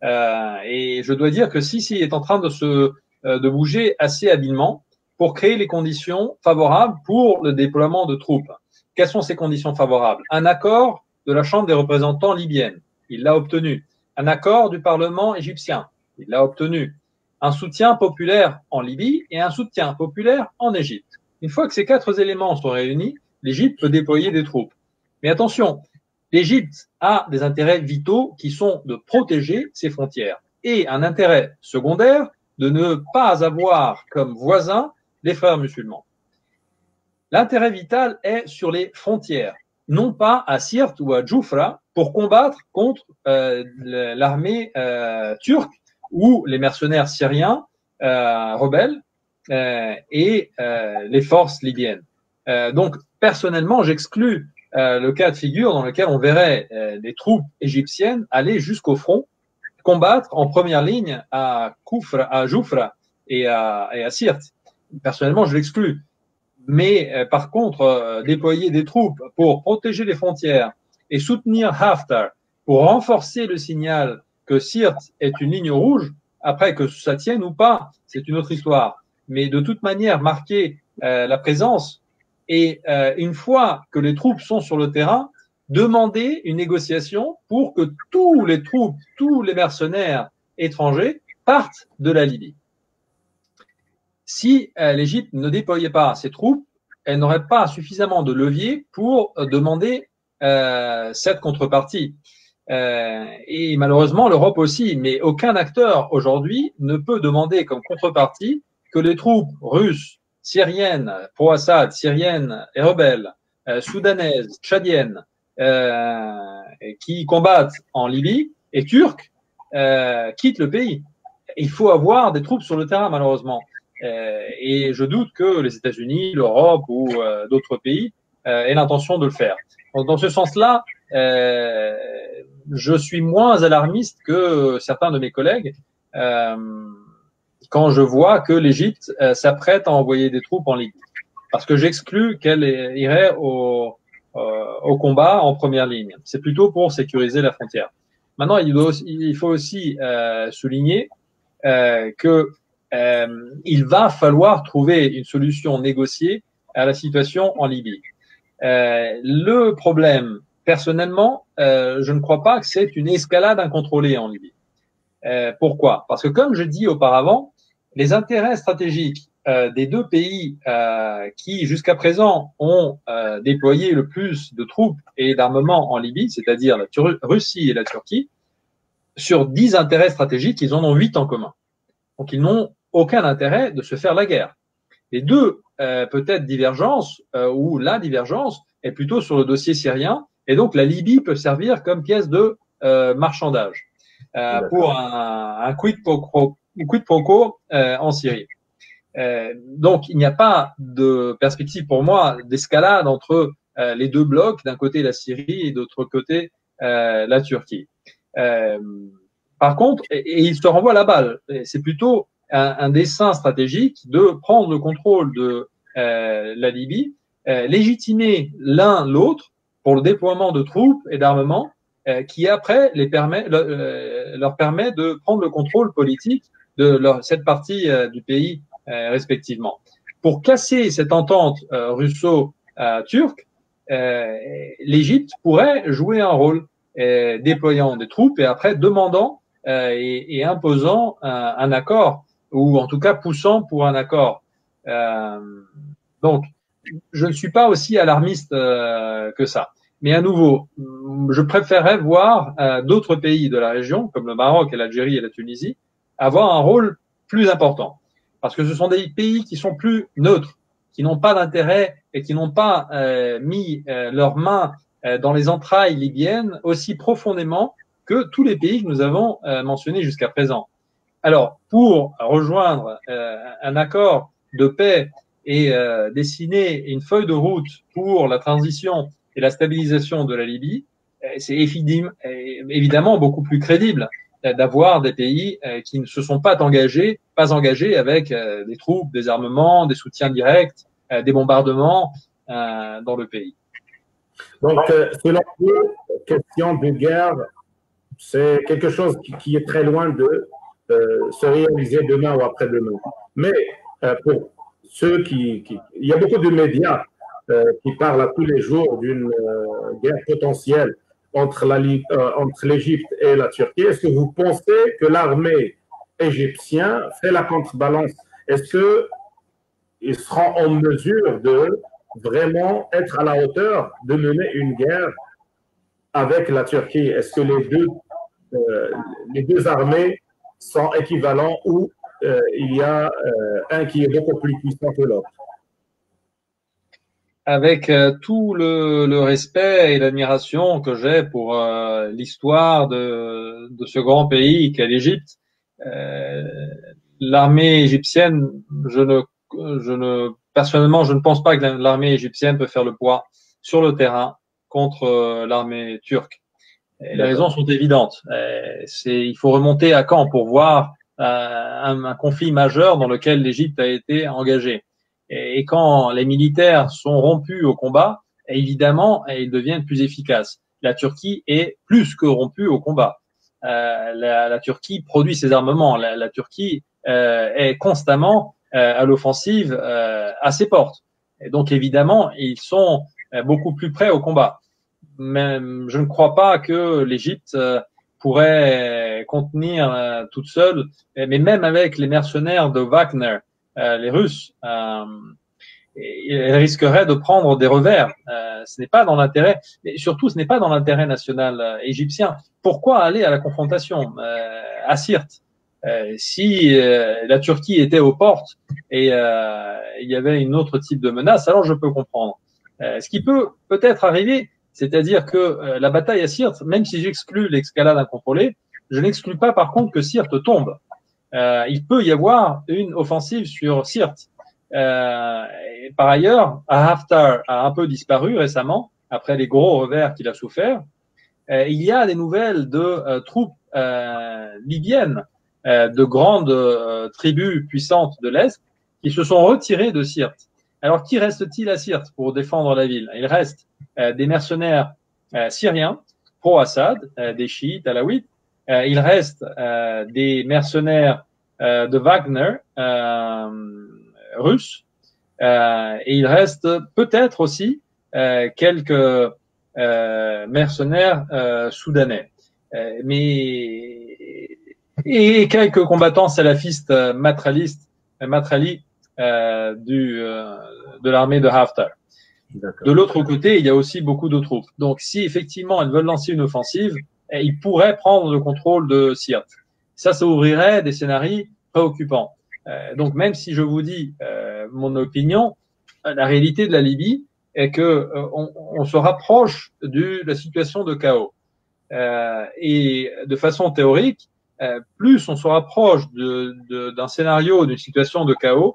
Et je dois dire que Sisi est en train de bouger assez habilement pour créer les conditions favorables pour le déploiement de troupes. Quelles sont ces conditions favorables? Un accord de la Chambre des représentants libyenne, il l'a obtenu. Un accord du Parlement égyptien, il l'a obtenu. Un soutien populaire en Libye et un soutien populaire en Égypte. Une fois que ces 4 éléments sont réunis, l'Égypte peut déployer des troupes. Mais attention, l'Égypte a des intérêts vitaux qui sont de protéger ses frontières et un intérêt secondaire de ne pas avoir comme voisins les frères musulmans. L'intérêt vital est sur les frontières, non pas à Sirte ou à Djoufra pour combattre contre l'armée turque ou les mercenaires syriens rebelles et les forces libyennes. Donc, personnellement, j'exclus le cas de figure dans lequel on verrait des troupes égyptiennes aller jusqu'au front, combattre en première ligne à Djoufra et à Sirte. Personnellement, je l'exclus. Mais par contre, déployer des troupes pour protéger les frontières et soutenir Haftar pour renforcer le signal que Sirte est une ligne rouge, après que ça tienne ou pas, c'est une autre histoire. Mais de toute manière, marquer la présence et une fois que les troupes sont sur le terrain, demander une négociation pour que tous les troupes, tous les mercenaires étrangers partent de la Libye. Si l'Égypte ne déployait pas ses troupes, elle n'aurait pas suffisamment de levier pour demander cette contrepartie. Et malheureusement, l'Europe aussi, mais aucun acteur aujourd'hui ne peut demander comme contrepartie que les troupes russes, syriennes, pro-Assad, syriennes et rebelles, soudanaises, tchadiennes, qui combattent en Libye et turques, quittent le pays. Il faut avoir des troupes sur le terrain, malheureusement. Et je doute que les États-Unis, l'Europe ou d'autres pays aient l'intention de le faire. Donc, dans ce sens-là, je suis moins alarmiste que certains de mes collègues quand je vois que l'Égypte s'apprête à envoyer des troupes en Libye. Parce que j'exclus qu'elle irait au combat en première ligne. C'est plutôt pour sécuriser la frontière. Maintenant, il faut aussi souligner que il va falloir trouver une solution négociée à la situation en Libye. Le problème, personnellement, je ne crois pas que c'est une escalade incontrôlée en Libye. Pourquoi? Parce que comme je dis auparavant, les intérêts stratégiques des deux pays qui jusqu'à présent ont déployé le plus de troupes et d'armements en Libye, c'est-à-dire la Russie et la Turquie, sur 10 intérêts stratégiques, ils en ont 8 en commun. Donc ils n'ont aucun intérêt de se faire la guerre. Les deux peut-être divergences ou la divergence est plutôt sur le dossier syrien et donc la Libye peut servir comme pièce de marchandage pour un quid quid pro quo en Syrie. Donc, il n'y a pas de perspective pour moi d'escalade entre les deux blocs, d'un côté la Syrie et d'autre côté la Turquie. Par contre, et il se renvoie la balle, c'est plutôt un dessein stratégique de prendre le contrôle de la Libye, légitimer l'un l'autre pour le déploiement de troupes et d'armements qui après leur permet de prendre le contrôle politique de cette partie du pays respectivement. Pour casser cette entente russo-turque, l'Égypte pourrait jouer un rôle déployant des troupes et après demandant et imposant un accord, ou en tout cas poussant pour un accord. Donc, je ne suis pas aussi alarmiste que ça. Mais à nouveau, je préférerais voir d'autres pays de la région, comme le Maroc et l'Algérie et la Tunisie, avoir un rôle plus important. Parce que ce sont des pays qui sont plus neutres, qui n'ont pas d'intérêt et qui n'ont pas mis leurs mains dans les entrailles libyennes aussi profondément que tous les pays que nous avons mentionnés jusqu'à présent. Alors, pour rejoindre un accord de paix et dessiner une feuille de route pour la transition et la stabilisation de la Libye, c'est évidemment beaucoup plus crédible d'avoir des pays qui ne se sont pas engagés avec des troupes, des armements, des soutiens directs, des bombardements dans le pays. Donc, selon vous, question de guerre, c'est quelque chose qui est très loin de se réaliser demain ou après-demain. Mais pour ceux il y a beaucoup de médias qui parlent tous les jours d'une guerre potentielle entre l'Égypte et la Turquie. Est-ce que vous pensez que l'armée égyptienne fait la contrebalance? Est-ce qu'ils seront en mesure de vraiment être à la hauteur de mener une guerre avec la Turquie? Est-ce que les deux armées sont équivalents ou il y a un qui est beaucoup plus puissant que l'autre? Avec tout le respect et l'admiration que j'ai pour l'histoire de ce grand pays qu'est l'Égypte, l'armée égyptienne, personnellement, je ne pense pas que l'armée égyptienne peut faire le poids sur le terrain contre l'armée turque. Et les raisons sont évidentes. Il faut remonter à quand pour voir un conflit majeur dans lequel l'Égypte a été engagée. Et quand les militaires sont rompus au combat, évidemment, ils deviennent plus efficaces. La Turquie est plus que rompue au combat. La Turquie produit ses armements. La Turquie est constamment à l'offensive à ses portes. Et donc, évidemment, ils sont beaucoup plus prêts au combat. Mais je ne crois pas que l'Égypte pourrait contenir toute seule, mais même avec les mercenaires de Wagner, les Russes, ils risqueraient de prendre des revers. Ce n'est pas dans l'intérêt, et surtout ce n'est pas dans l'intérêt national égyptien. Pourquoi aller à la confrontation à Sirte? Si la Turquie était aux portes et il y avait une autre type de menace, alors je peux comprendre. Ce qui peut peut-être arriver, c'est-à-dire que la bataille à Sirte, même si j'exclus l'escalade incontrôlée, je n'exclus pas par contre que Sirte tombe. Il peut y avoir une offensive sur Sirte. Par ailleurs, Haftar a un peu disparu récemment, après les gros revers qu'il a souffert. Il y a des nouvelles de troupes libyennes, de grandes tribus puissantes de l'Est, qui se sont retirées de Sirte. Alors, qui reste-t-il à Sirte pour défendre la ville? Il reste des mercenaires syriens, pro-Assad, des chiites, alaouites. Il reste des mercenaires de Wagner, russes. Et il reste peut-être aussi quelques mercenaires soudanais. Et quelques combattants salafistes matralis de l'armée de Haftar. De l'autre côté, il y a aussi beaucoup de troupes. Donc, si effectivement elles veulent lancer une offensive, ils pourraient prendre le contrôle de Sirte. Ça ouvrirait des scénarios préoccupants. Donc, même si je vous dis mon opinion, la réalité de la Libye est que on se rapproche de la situation de chaos. Et de façon théorique, plus on se rapproche d'un scénario, d'une situation de chaos,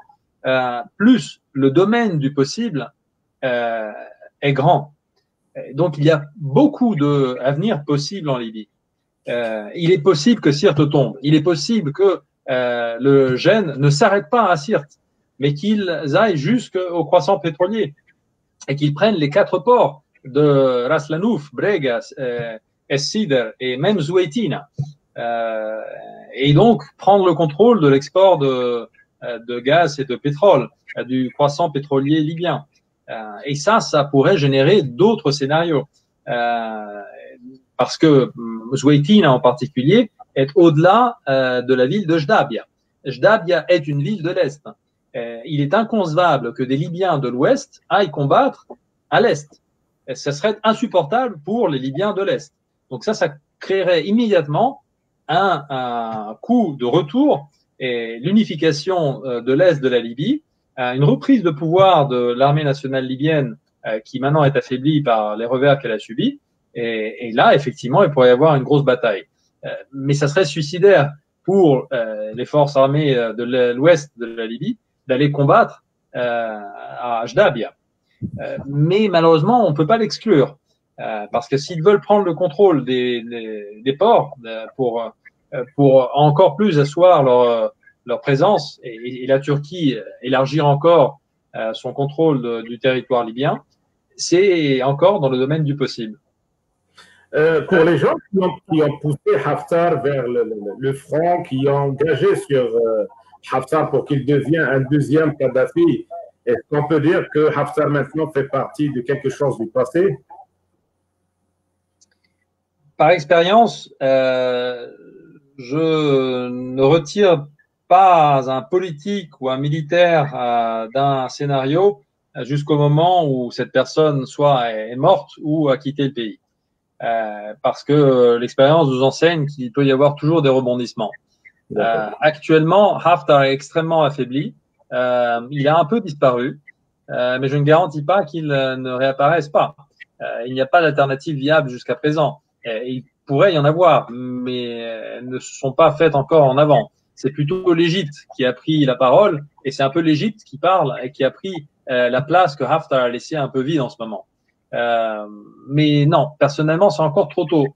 plus le domaine du possible est grand. Donc, il y a beaucoup d'avenir possible en Libye. Il est possible que Sirte tombe. Il est possible que le gène ne s'arrête pas à Sirte, mais qu'ils aillent jusqu'au croissant pétrolier et qu'ils prennent les 4 ports de Ras Lanouf, Bregas, Es-Sider et même Zouaitina. Et donc, prendre le contrôle de l'export de gaz et de pétrole, du croissant pétrolier libyen. Et ça pourrait générer d'autres scénarios. Parce que Zouaitina en particulier est au-delà de la ville de Jdabia. Jdabia est une ville de l'Est. Il est inconcevable que des Libyens de l'Ouest aillent combattre à l'Est. Ce serait insupportable pour les Libyens de l'Est. Donc ça créerait immédiatement un coup de retour et l'unification de l'Est de la Libye, une reprise de pouvoir de l'armée nationale libyenne qui maintenant est affaiblie par les revers qu'elle a subis. Et là, effectivement, il pourrait y avoir une grosse bataille. Mais ça serait suicidaire pour les forces armées de l'ouest de la Libye d'aller combattre à Jdabia. Mais malheureusement, on ne peut pas l'exclure. Parce que s'ils veulent prendre le contrôle des ports pour encore plus asseoir leur présence et la Turquie élargir encore son contrôle du territoire libyen, c'est encore dans le domaine du possible. Pour les gens qui ont poussé Haftar vers le front, qui ont engagé sur Haftar pour qu'il devienne un deuxième Kadhafi, est-ce qu'on peut dire que Haftar maintenant fait partie de quelque chose du passé? Par expérience, je ne retire pas un politique ou un militaire d'un scénario jusqu'au moment où cette personne soit est morte ou a quitté le pays. Parce que l'expérience nous enseigne qu'il peut y avoir toujours des rebondissements. Actuellement, Haftar est extrêmement affaibli. Il a un peu disparu, mais je ne garantis pas qu'il ne réapparaisse pas. Il n'y a pas d'alternative viable jusqu'à présent. Il pourrait y en avoir, mais elles ne se sont pas faites encore en avant. C'est plutôt l'Égypte qui a pris la parole, et c'est un peu l'Égypte qui parle et qui a pris la place que Haftar a laissée un peu vide en ce moment. Mais non, personnellement, c'est encore trop tôt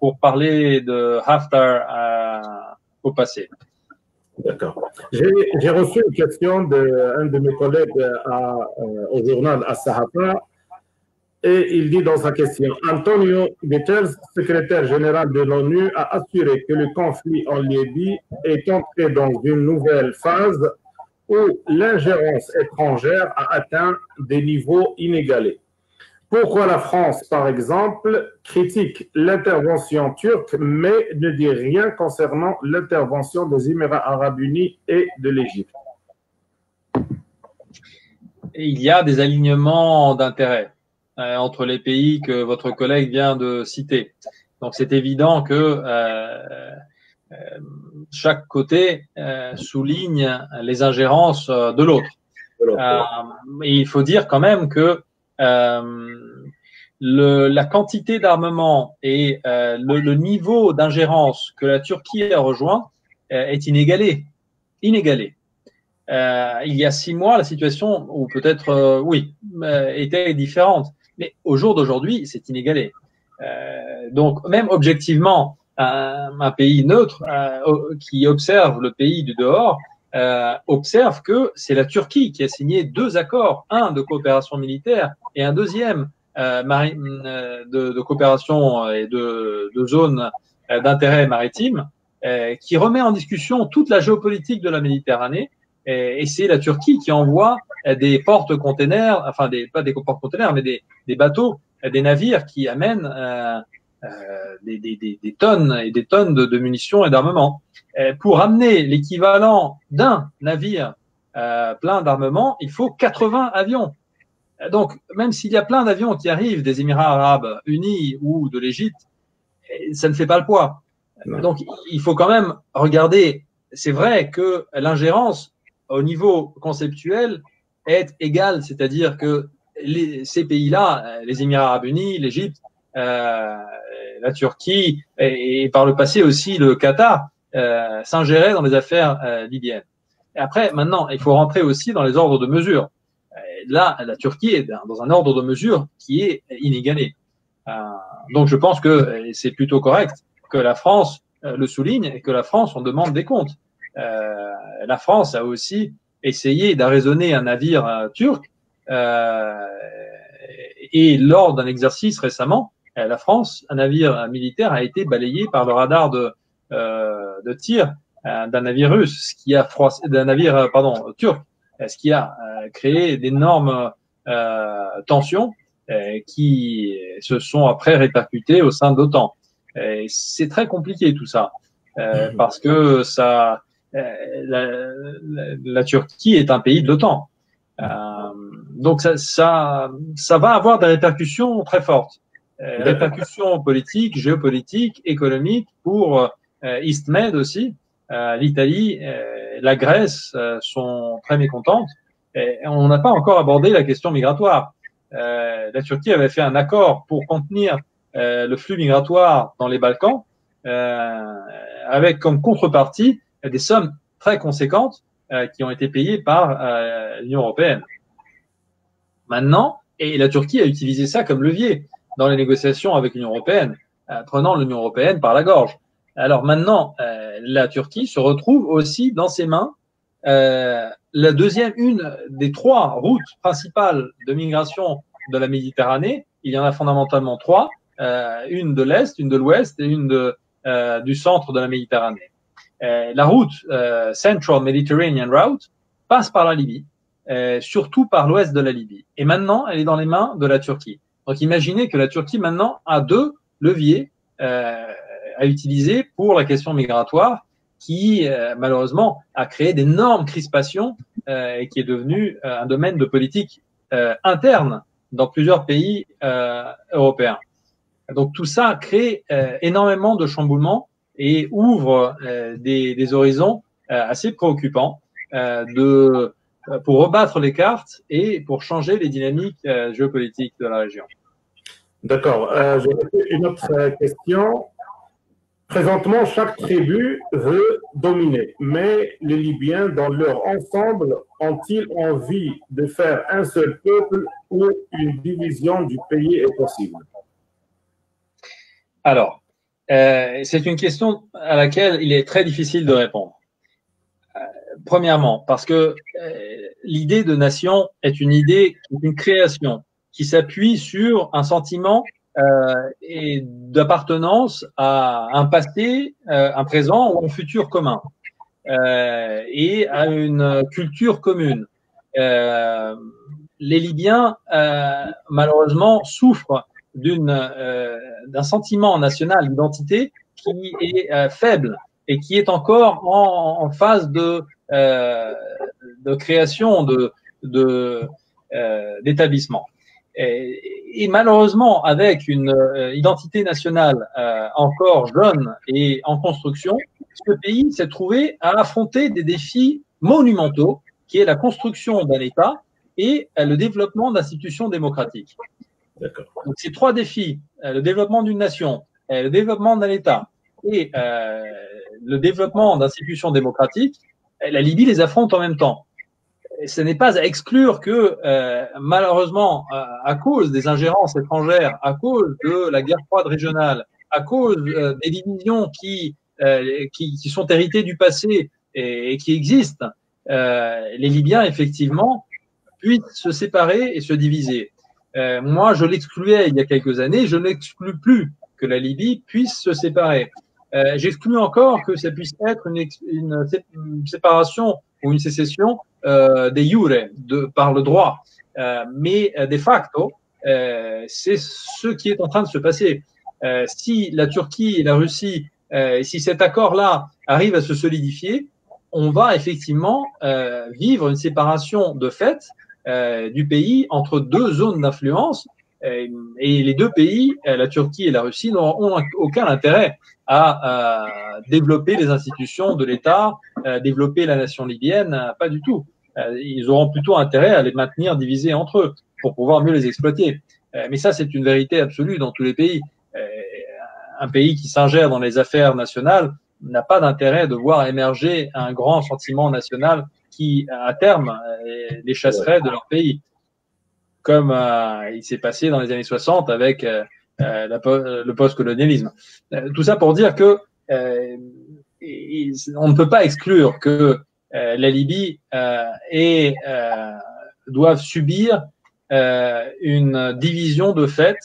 pour parler de Haftar au passé. D'accord. J'ai reçu une question d'un de mes collègues au journal As-Sahaba, et il dit dans sa question: Antonio Guterres, secrétaire général de l'ONU, a assuré que le conflit en Libye est entré dans une nouvelle phase où l'ingérence étrangère a atteint des niveaux inégalés. Pourquoi la France, par exemple, critique l'intervention turque, mais ne dit rien concernant l'intervention des Émirats arabes unis et de l'Égypte? Il y a des alignements d'intérêts entre les pays que votre collègue vient de citer. Donc, c'est évident que chaque côté souligne les ingérences de l'autre. Et il faut dire quand même que la quantité d'armement et le niveau d'ingérence que la Turquie a rejoint est inégalé. Il y a 6 mois, la situation, ou peut-être, était différente. Mais au jour d'aujourd'hui, c'est inégalé. Donc, même objectivement, un pays neutre qui observe le pays du dehors observe que c'est la Turquie qui a signé 2 accords, un de coopération militaire et un deuxième de coopération et de zone d'intérêt maritime, qui remet en discussion toute la géopolitique de la Méditerranée. Et c'est la Turquie qui envoie des porte-containers, enfin pas des porte-containers, mais des bateaux, des navires qui amènent des tonnes et des tonnes de munitions et d'armement. Pour amener l'équivalent d'un navire plein d'armement, il faut 80 avions. Donc, même s'il y a plein d'avions qui arrivent des Émirats arabes unis ou de l'Égypte, ça ne fait pas le poids. Donc, il faut quand même regarder. C'est vrai que l'ingérence au niveau conceptuel est égale, c'est-à-dire que ces pays-là, les Émirats arabes unis, l'Égypte, la Turquie et par le passé aussi le Qatar, s'ingérer dans les affaires libyennes. Et après, maintenant, il faut rentrer aussi dans les ordres de mesure. Là, la Turquie est dans un ordre de mesure qui est inégalé. Donc, je pense que c'est plutôt correct que la France le souligne et que la France en demande des comptes. La France a aussi essayé d'arraisonner un navire turc et lors d'un exercice récemment, la France, un navire militaire a été balayé par le radar de tir d'un navire russe, ce qui a froissé, d'un navire turc, ce qui a créé d'énormes tensions qui se sont après répercutées au sein de l'OTAN. C'est très compliqué tout ça parce que ça, la Turquie est un pays de l'OTAN. Donc ça va avoir des répercussions très fortes, répercussions politiques, géopolitiques, économiques pour EastMed aussi. L'Italie, la Grèce sont très mécontentes. Et on n'a pas encore abordé la question migratoire. La Turquie avait fait un accord pour contenir le flux migratoire dans les Balkans, avec comme contrepartie des sommes très conséquentes qui ont été payées par l'Union européenne. Maintenant, et la Turquie a utilisé ça comme levier dans les négociations avec l'Union européenne, prenant l'Union européenne par la gorge. Alors maintenant, la Turquie se retrouve aussi dans ses mains une des trois routes principales de migration de la Méditerranée. Il y en a fondamentalement trois, une de l'Est, une de l'Ouest et une du centre de la Méditerranée. La route Central Mediterranean Route passe par la Libye, surtout par l'ouest de la Libye. Et maintenant, elle est dans les mains de la Turquie. Donc imaginez que la Turquie maintenant a deux leviers à utiliser pour la question migratoire qui malheureusement a créé d'énormes crispations et qui est devenu un domaine de politique interne dans plusieurs pays européens. Donc tout ça crée énormément de chamboulements et ouvre des horizons assez préoccupants pour rebattre les cartes et pour changer les dynamiques géopolitiques de la région. D'accord. J'ai une autre question. Présentement, chaque tribu veut dominer, mais les Libyens, dans leur ensemble, ont-ils envie de faire un seul peuple ou une division du pays est possible? Alors, c'est une question à laquelle il est très difficile de répondre. Premièrement, parce que l'idée de nation est une idée, une création qui s'appuie sur un sentiment et d'appartenance à un passé, un présent ou un futur commun, et à une culture commune. Les Libyens, malheureusement, souffrent d'un sentiment national d'identité qui est faible et qui est encore en phase de création d'établissement. Et malheureusement, avec une identité nationale encore jeune et en construction, ce pays s'est trouvé à affronter des défis monumentaux, qui est la construction d'un État et le développement d'institutions démocratiques. Donc ces trois défis, le développement d'une nation, le développement d'un État et le développement d'institutions démocratiques, la Libye les affronte en même temps. Ce n'est pas à exclure que, malheureusement, à cause des ingérences étrangères, à cause de la guerre froide régionale, à cause des divisions qui sont héritées du passé et qui existent, les Libyens, effectivement, puissent se séparer et se diviser. Moi, je l'excluais il y a quelques années, je n'exclus plus que la Libye puisse se séparer. J'exclus encore que ça puisse être une séparation ou une sécession de jure, par le droit. Mais de facto, c'est ce qui est en train de se passer. Si la Turquie et la Russie, si cet accord-là arrive à se solidifier, on va effectivement vivre une séparation de fait du pays entre deux zones d'influence. Et les deux pays, la Turquie et la Russie, n'auront aucun intérêt à développer les institutions de l'État, développer la nation libyenne, pas du tout. Ils auront plutôt intérêt à les maintenir divisés entre eux pour pouvoir mieux les exploiter. Mais ça, c'est une vérité absolue dans tous les pays. Un pays qui s'ingère dans les affaires nationales n'a pas d'intérêt de voir émerger un grand sentiment national qui, à terme, les chasserait de leur pays, comme il s'est passé dans les années 60 avec le post-colonialisme. Tout ça pour dire que on ne peut pas exclure que la Libye doive subir une division de fait,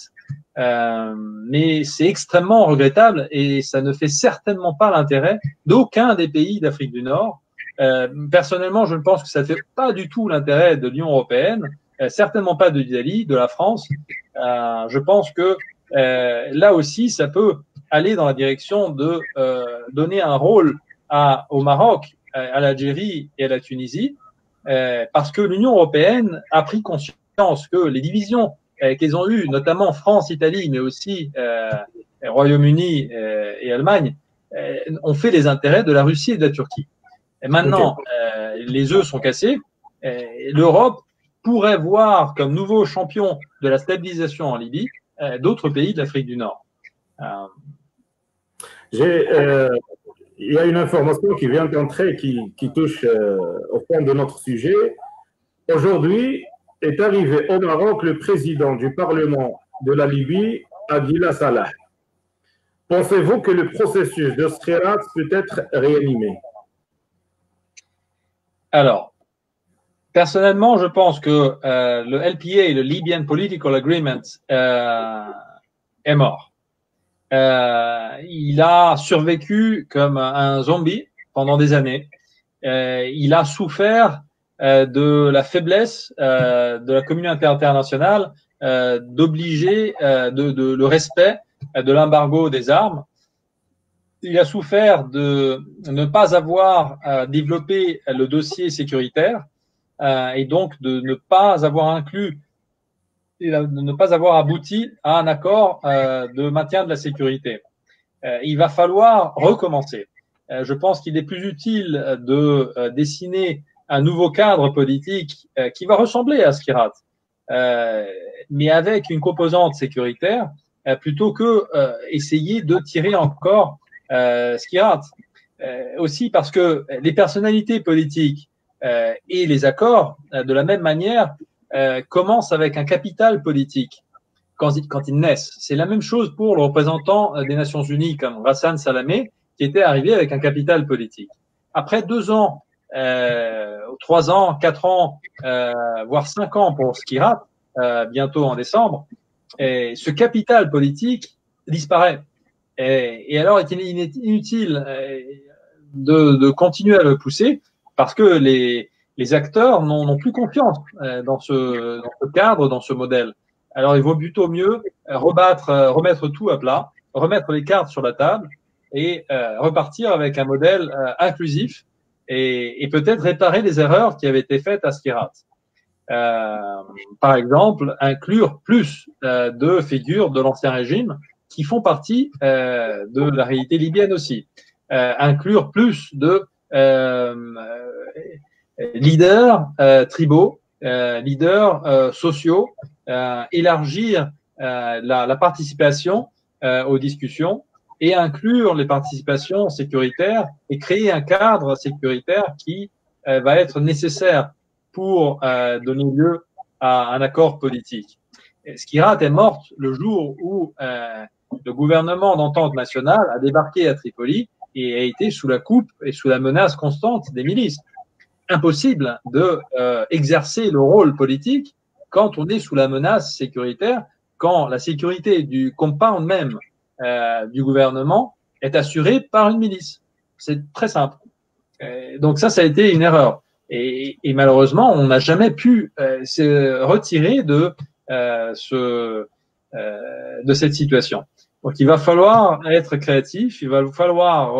mais c'est extrêmement regrettable et ça ne fait certainement pas l'intérêt d'aucun des pays d'Afrique du Nord. Personnellement, je ne pense que ça ne fait pas du tout l'intérêt de l'Union européenne, certainement pas de l'Italie, de la France. Je pense que là aussi, ça peut aller dans la direction de donner un rôle au Maroc, à l'Algérie et à la Tunisie, parce que l'Union européenne a pris conscience que les divisions qu'ils ont eues, notamment France-Italie, mais aussi Royaume-Uni et Allemagne, ont fait les intérêts de la Russie et de la Turquie. Et maintenant, les œufs sont cassés. L'Europe pourrait voir comme nouveau champion de la stabilisation en Libye d'autres pays de l'Afrique du Nord. Il y a une information qui vient d'entrer qui touche au fond de notre sujet. Aujourd'hui est arrivé au Maroc le président du Parlement de la Libye, Abdillah Salah. Pensez-vous que le processus de Skhirat peut être réanimé? Alors, personnellement, je pense que le LPA, le Libyan Political Agreement, est mort. Il a survécu comme un zombie pendant des années. Il a souffert de la faiblesse de la communauté internationale d'obliger le respect de l'embargo des armes. Il a souffert de ne pas avoir développé le dossier sécuritaire et donc de ne pas avoir inclus, de ne pas avoir abouti à un accord de maintien de la sécurité. Il va falloir recommencer. Je pense qu'il est plus utile de dessiner un nouveau cadre politique qui va ressembler à Skhirat, mais avec une composante sécuritaire, plutôt que essayer de tirer encore Skhirat. Aussi parce que les personnalités politiques et les accords, de la même manière, commencent avec un capital politique quand ils naissent. C'est la même chose pour le représentant des Nations Unies comme Ghassan Salamé, qui était arrivé avec un capital politique. Après 2 ans, 3 ans, 4 ans, voire 5 ans pour Skhirat, bientôt en décembre, ce capital politique disparaît. Et alors, il est inutile de continuer à le pousser parce que les acteurs n'ont plus confiance dans ce cadre, dans ce modèle. Alors, il vaut plutôt mieux remettre tout à plat, remettre les cartes sur la table et repartir avec un modèle inclusif et peut-être réparer les erreurs qui avaient été faites à Skhirat. Par exemple, inclure plus de figures de l'ancien régime qui font partie de la réalité libyenne aussi. Inclure plus de leaders tribaux, leaders sociaux, élargir la participation aux discussions et inclure les participations sécuritaires et créer un cadre sécuritaire qui va être nécessaire pour donner lieu à un accord politique. Skhirat est morte le jour où le gouvernement d'entente nationale a débarqué à Tripoli et a été sous la coupe et sous la menace constante des milices. Impossible de exercer le rôle politique quand on est sous la menace sécuritaire, quand la sécurité du compound même du gouvernement est assurée par une milice. C'est très simple. Donc ça a été une erreur. Et malheureusement, on n'a jamais pu se retirer de cette situation. Donc il va falloir être créatif, il va falloir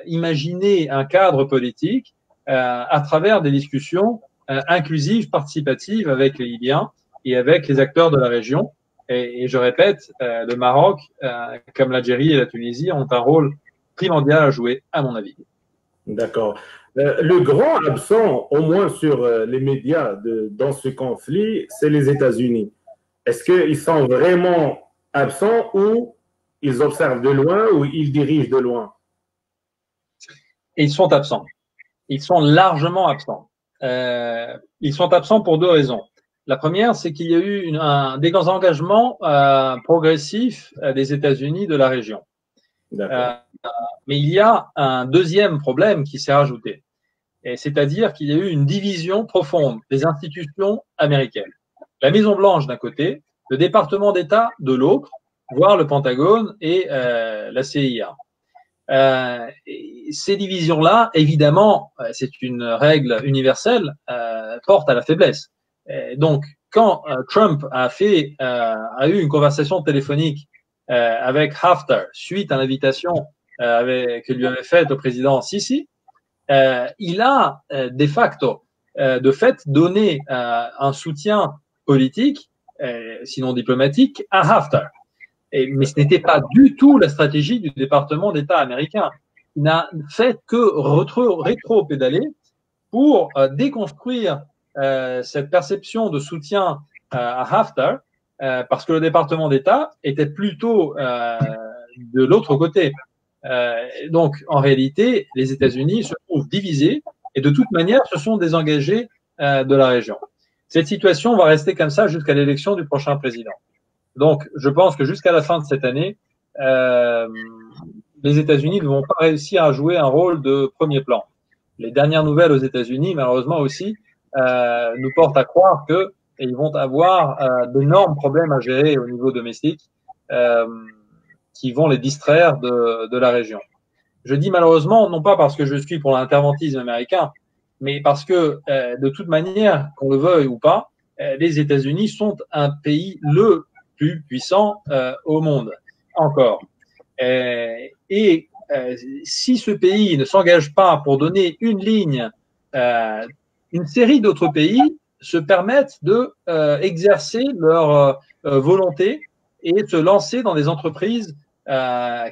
imaginer un cadre politique à travers des discussions inclusives, participatives avec les Libyens et avec les acteurs de la région. Et je répète, le Maroc, comme l'Algérie et la Tunisie, ont un rôle primordial à jouer, à mon avis. D'accord. Le grand absent, au moins sur les médias dans ce conflit, c'est les États-Unis. Est-ce qu'ils sont vraiment absents ou ils observent de loin ou ils dirigent de loin? Et ils sont absents. Ils sont largement absents. Ils sont absents pour deux raisons. La première, c'est qu'il y a eu des engagements progressifs des États-Unis de la région. Mais il y a un deuxième problème qui s'est rajouté, c'est-à-dire qu'il y a eu une division profonde des institutions américaines. La Maison-Blanche d'un côté, le département d'État de l'autre, voire le Pentagone et la CIA. Ces divisions-là, évidemment, c'est une règle universelle, portent à la faiblesse. Donc, quand Trump a eu une conversation téléphonique avec Haftar suite à l'invitation que lui avait faite au président Sisi, il a de fait donné un soutien politique, sinon diplomatique, à Haftar. Mais ce n'était pas du tout la stratégie du département d'État américain. Il n'a fait que rétro-pédaler pour déconstruire cette perception de soutien à Haftar, parce que le département d'État était plutôt de l'autre côté. Donc, en réalité, les États-Unis se trouvent divisés et de toute manière se sont désengagés de la région. Cette situation va rester comme ça jusqu'à l'élection du prochain président. Donc, je pense que jusqu'à la fin de cette année, les États-Unis ne vont pas réussir à jouer un rôle de premier plan. Les dernières nouvelles aux États-Unis, malheureusement aussi, nous portent à croire qu'ils vont avoir d'énormes problèmes à gérer au niveau domestique qui vont les distraire de la région. Je dis malheureusement, non pas parce que je suis pour l'interventisme américain, mais parce que, de toute manière, qu'on le veuille ou pas, les États-Unis sont un pays le plus puissant au monde, encore. Si ce pays ne s'engage pas pour donner une ligne, une série d'autres pays se permettent de exercer leur volonté et de se lancer dans des entreprises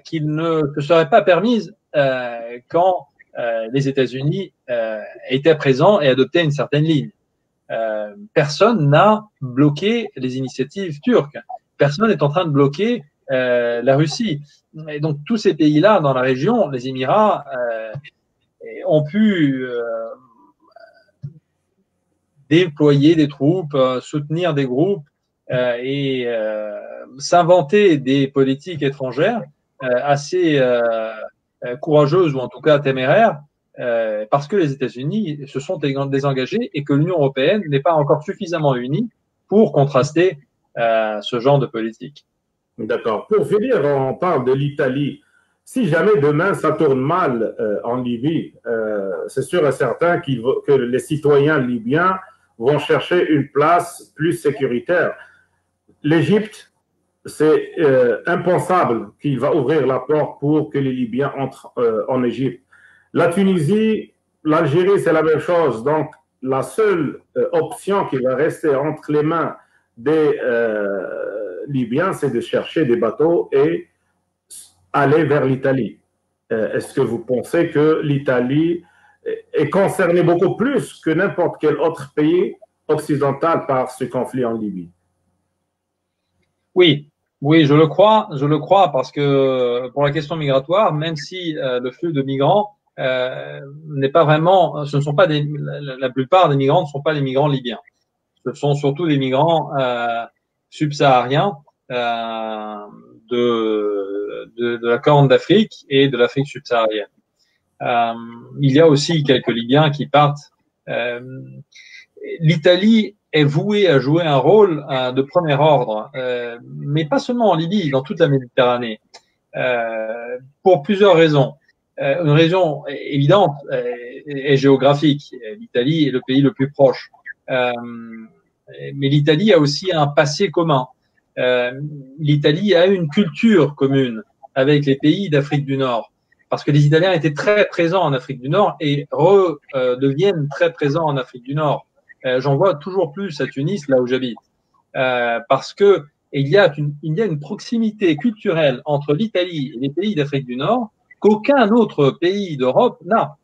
qui ne se seraient pas permises quand les États-Unis étaient présents et adoptaient une certaine ligne. Personne n'a bloqué les initiatives turques. Personne n'est en train de bloquer la Russie. Et donc tous ces pays-là dans la région, les Émirats, ont pu déployer des troupes, soutenir des groupes et s'inventer des politiques étrangères assez courageuses ou en tout cas téméraires, parce que les États-Unis se sont désengagés et que l'Union européenne n'est pas encore suffisamment unie pour contraster ce genre de politique. D'accord. Pour finir, on parle de l'Italie. Si jamais demain ça tourne mal en Libye, c'est sûr et certain que les citoyens libyens vont chercher une place plus sécuritaire. L'Égypte, c'est impensable qu'il va ouvrir la porte pour que les Libyens entrent en Égypte. La Tunisie, l'Algérie, c'est la même chose. Donc, la seule option qui va rester entre les mains des Libyens, c'est de chercher des bateaux et aller vers l'Italie. Est-ce que vous pensez que l'Italie est concernée beaucoup plus que n'importe quel autre pays occidental par ce conflit en Libye? Oui, je le crois parce que pour la question migratoire, même si le flux de migrants n'est pas vraiment, la plupart des migrants ne sont pas les migrants libyens. Ce sont surtout les migrants subsahariens de la Corne d'Afrique et de l'Afrique subsaharienne. Il y a aussi quelques Libyens qui partent. L'Italie est vouée à jouer un rôle de premier ordre, mais pas seulement en Libye, dans toute la Méditerranée, pour plusieurs raisons. Une raison évidente est géographique. L'Italie est le pays le plus proche. Mais l'Italie a aussi un passé commun. L'Italie a une culture commune avec les pays d'Afrique du Nord, parce que les Italiens étaient très présents en Afrique du Nord et redeviennent très présents en Afrique du Nord. J'en vois toujours plus à Tunis, là où j'habite, parce que il y a une proximité culturelle entre l'Italie et les pays d'Afrique du Nord qu'aucun autre pays d'Europe n'a.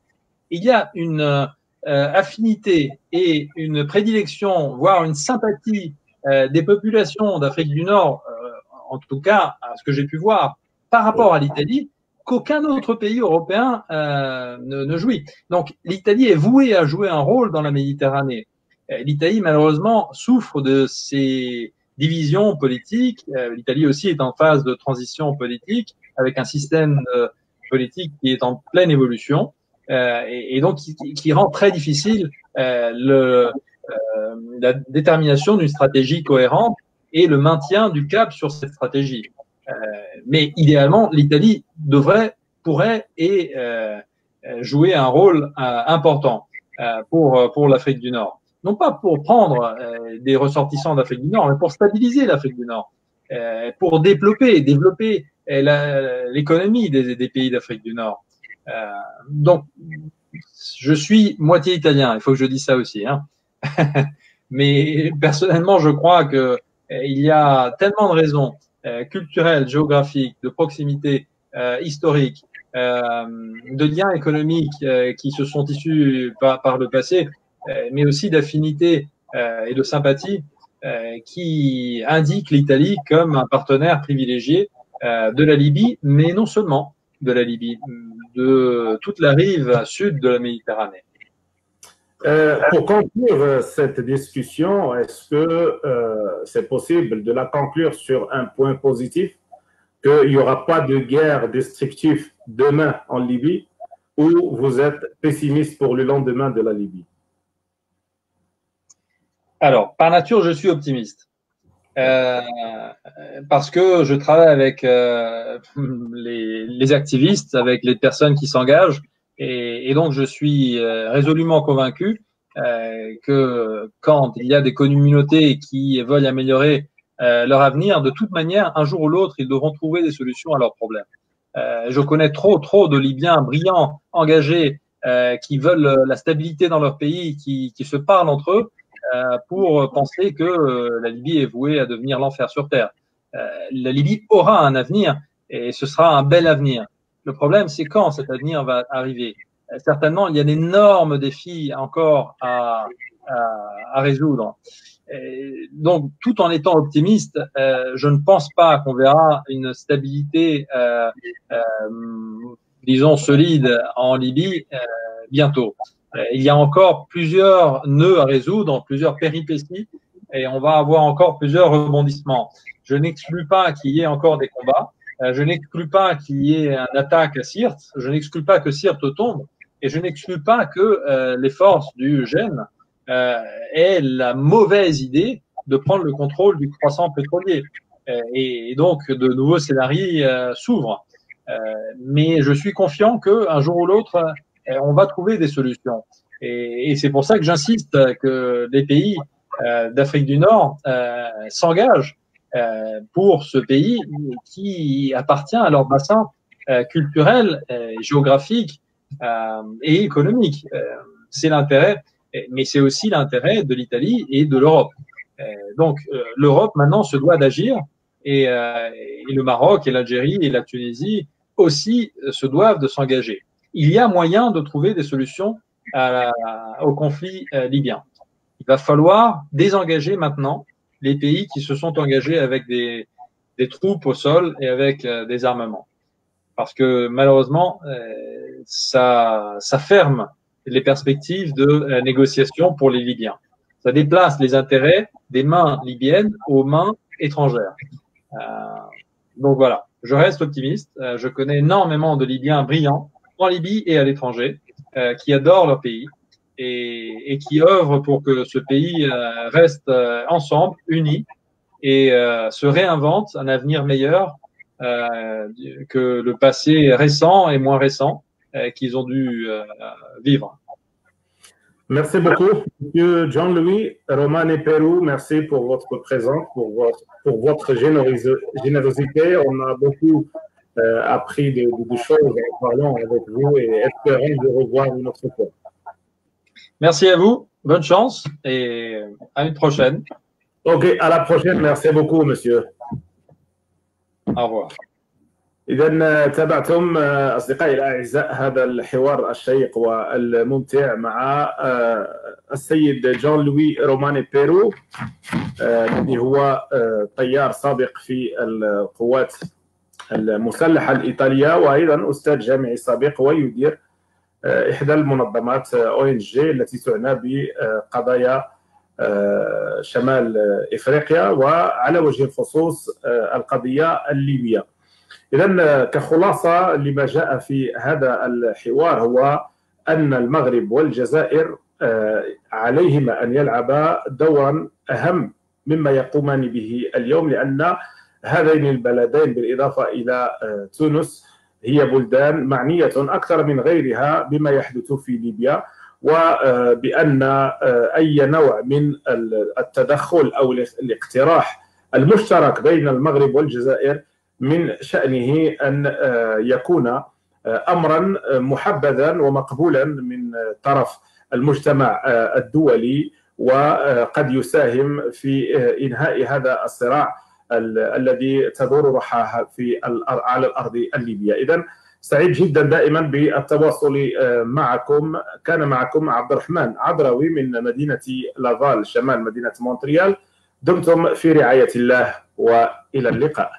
Il y a une affinité et une prédilection, voire une sympathie des populations d'Afrique du Nord, en tout cas, à ce que j'ai pu voir, par rapport à l'Italie qu'aucun autre pays européen ne jouit. Donc l'Italie est vouée à jouer un rôle dans la Méditerranée. L'Italie, malheureusement, souffre de ces divisions politiques. L'Italie aussi est en phase de transition politique, avec un système politique qui est en pleine évolution, et donc qui rend très difficile la détermination d'une stratégie cohérente et le maintien du cap sur cette stratégie. Mais idéalement, l'Italie pourrait jouer un rôle important pour l'Afrique du Nord. Non pas pour prendre des ressortissants d'Afrique du Nord, mais pour stabiliser l'Afrique du Nord, pour développer l'économie des pays d'Afrique du Nord. Donc, je suis moitié italien, il faut que je dise ça aussi, hein. Mais personnellement, je crois que il y a tellement de raisons culturelles, géographiques, de proximité, historiques, de liens économiques qui se sont issus par le passé, mais aussi d'affinités et de sympathie qui indiquent l'Italie comme un partenaire privilégié de la Libye, mais non seulement de la Libye, de toute la rive sud de la Méditerranée. Pour conclure cette discussion, est-ce que c'est possible de la conclure sur un point positif, qu'il n'y aura pas de guerre destructive demain en Libye, ou vous êtes pessimiste pour le lendemain de la Libye? Alors, par nature, je suis optimiste. Parce que je travaille avec les activistes, avec les personnes qui s'engagent, et donc je suis résolument convaincu que quand il y a des communautés qui veulent améliorer leur avenir, de toute manière, un jour ou l'autre, ils devront trouver des solutions à leurs problèmes. Je connais trop de Libyens brillants, engagés, qui veulent la stabilité dans leur pays, qui se parlent entre eux, pour penser que la Libye est vouée à devenir l'enfer sur terre. La Libye aura un avenir et ce sera un bel avenir. Le problème, c'est quand cet avenir va arriver. Certainement, il y a d'énormes défis encore à résoudre. Donc, tout en étant optimiste, je ne pense pas qu'on verra une stabilité, disons, solide en Libye bientôt. Il y a encore plusieurs nœuds à résoudre, plusieurs péripéties, et on va avoir encore plusieurs rebondissements. Je n'exclus pas qu'il y ait encore des combats, je n'exclus pas qu'il y ait une attaque à Sirte, je n'exclus pas que Sirte tombe, et je n'exclus pas que les forces du GEN aient la mauvaise idée de prendre le contrôle du croissant pétrolier. Et donc, de nouveaux scénarios s'ouvrent. Mais je suis confiant qu'un jour ou l'autre, on va trouver des solutions. Et c'est pour ça que j'insiste que les pays d'Afrique du Nord s'engagent pour ce pays qui appartient à leur bassin culturel, géographique et économique. C'est l'intérêt, mais c'est aussi l'intérêt de l'Italie et de l'Europe. Donc l'Europe maintenant se doit d'agir et le Maroc et l'Algérie et la Tunisie aussi se doivent de s'engager. Il y a moyen de trouver des solutions au conflit libyen. Il va falloir désengager maintenant les pays qui se sont engagés avec des troupes au sol et avec des armements. Parce que malheureusement, ça ferme les perspectives de négociation pour les Libyens. Ça déplace les intérêts des mains libyennes aux mains étrangères. Donc voilà, je reste optimiste. Je connais énormément de Libyens brillants en Libye et à l'étranger, qui adorent leur pays et qui œuvrent pour que ce pays reste ensemble, uni, et se réinvente un avenir meilleur que le passé récent et moins récent qu'ils ont dû vivre. Merci beaucoup, Monsieur Jean-Louis Romane Peru. Merci pour votre présence, pour votre générosité. On a beaucoup appris de choses en parlant avec vous et espérons vous revoir une autre fois. Merci à vous, bonne chance et à une prochaine. Ok, à la prochaine. Merci beaucoup, monsieur. Au revoir. إذا تابعتم أصدقائي الأعزاء هذا الحوار الشيق والممتع مع السيد جون لوي روماني بيرو الذي هو طيار سابق في القوات المسلحة الإيطالية، وأيضا أستاذ جامعي سابق ويدير إحدى المنظمات ONG التي تعنى بقضايا شمال إفريقيا، وعلى وجه الخصوص القضية الليبية. إذن كخلاصة لما جاء في هذا الحوار هو أن المغرب والجزائر عليهما أن يلعبا دورا أهم مما يقومان به اليوم، لأن هذين البلدين بالإضافة إلى تونس هي بلدان معنية أكثر من غيرها بما يحدث في ليبيا، وبأن أي نوع من التدخل أو الاقتراح المشترك بين المغرب والجزائر من شأنه أن يكون أمرا محبذا ومقبولا من طرف المجتمع الدولي، وقد يساهم في إنهاء هذا الصراع الذي تدور رحاها على الأرض الليبية. إذن سعيد جدا دائما بالتواصل معكم. كان معكم عبد الرحمن عذراوي من مدينة لافال شمال مدينة مونتريال. دمتم في رعاية الله وإلى اللقاء.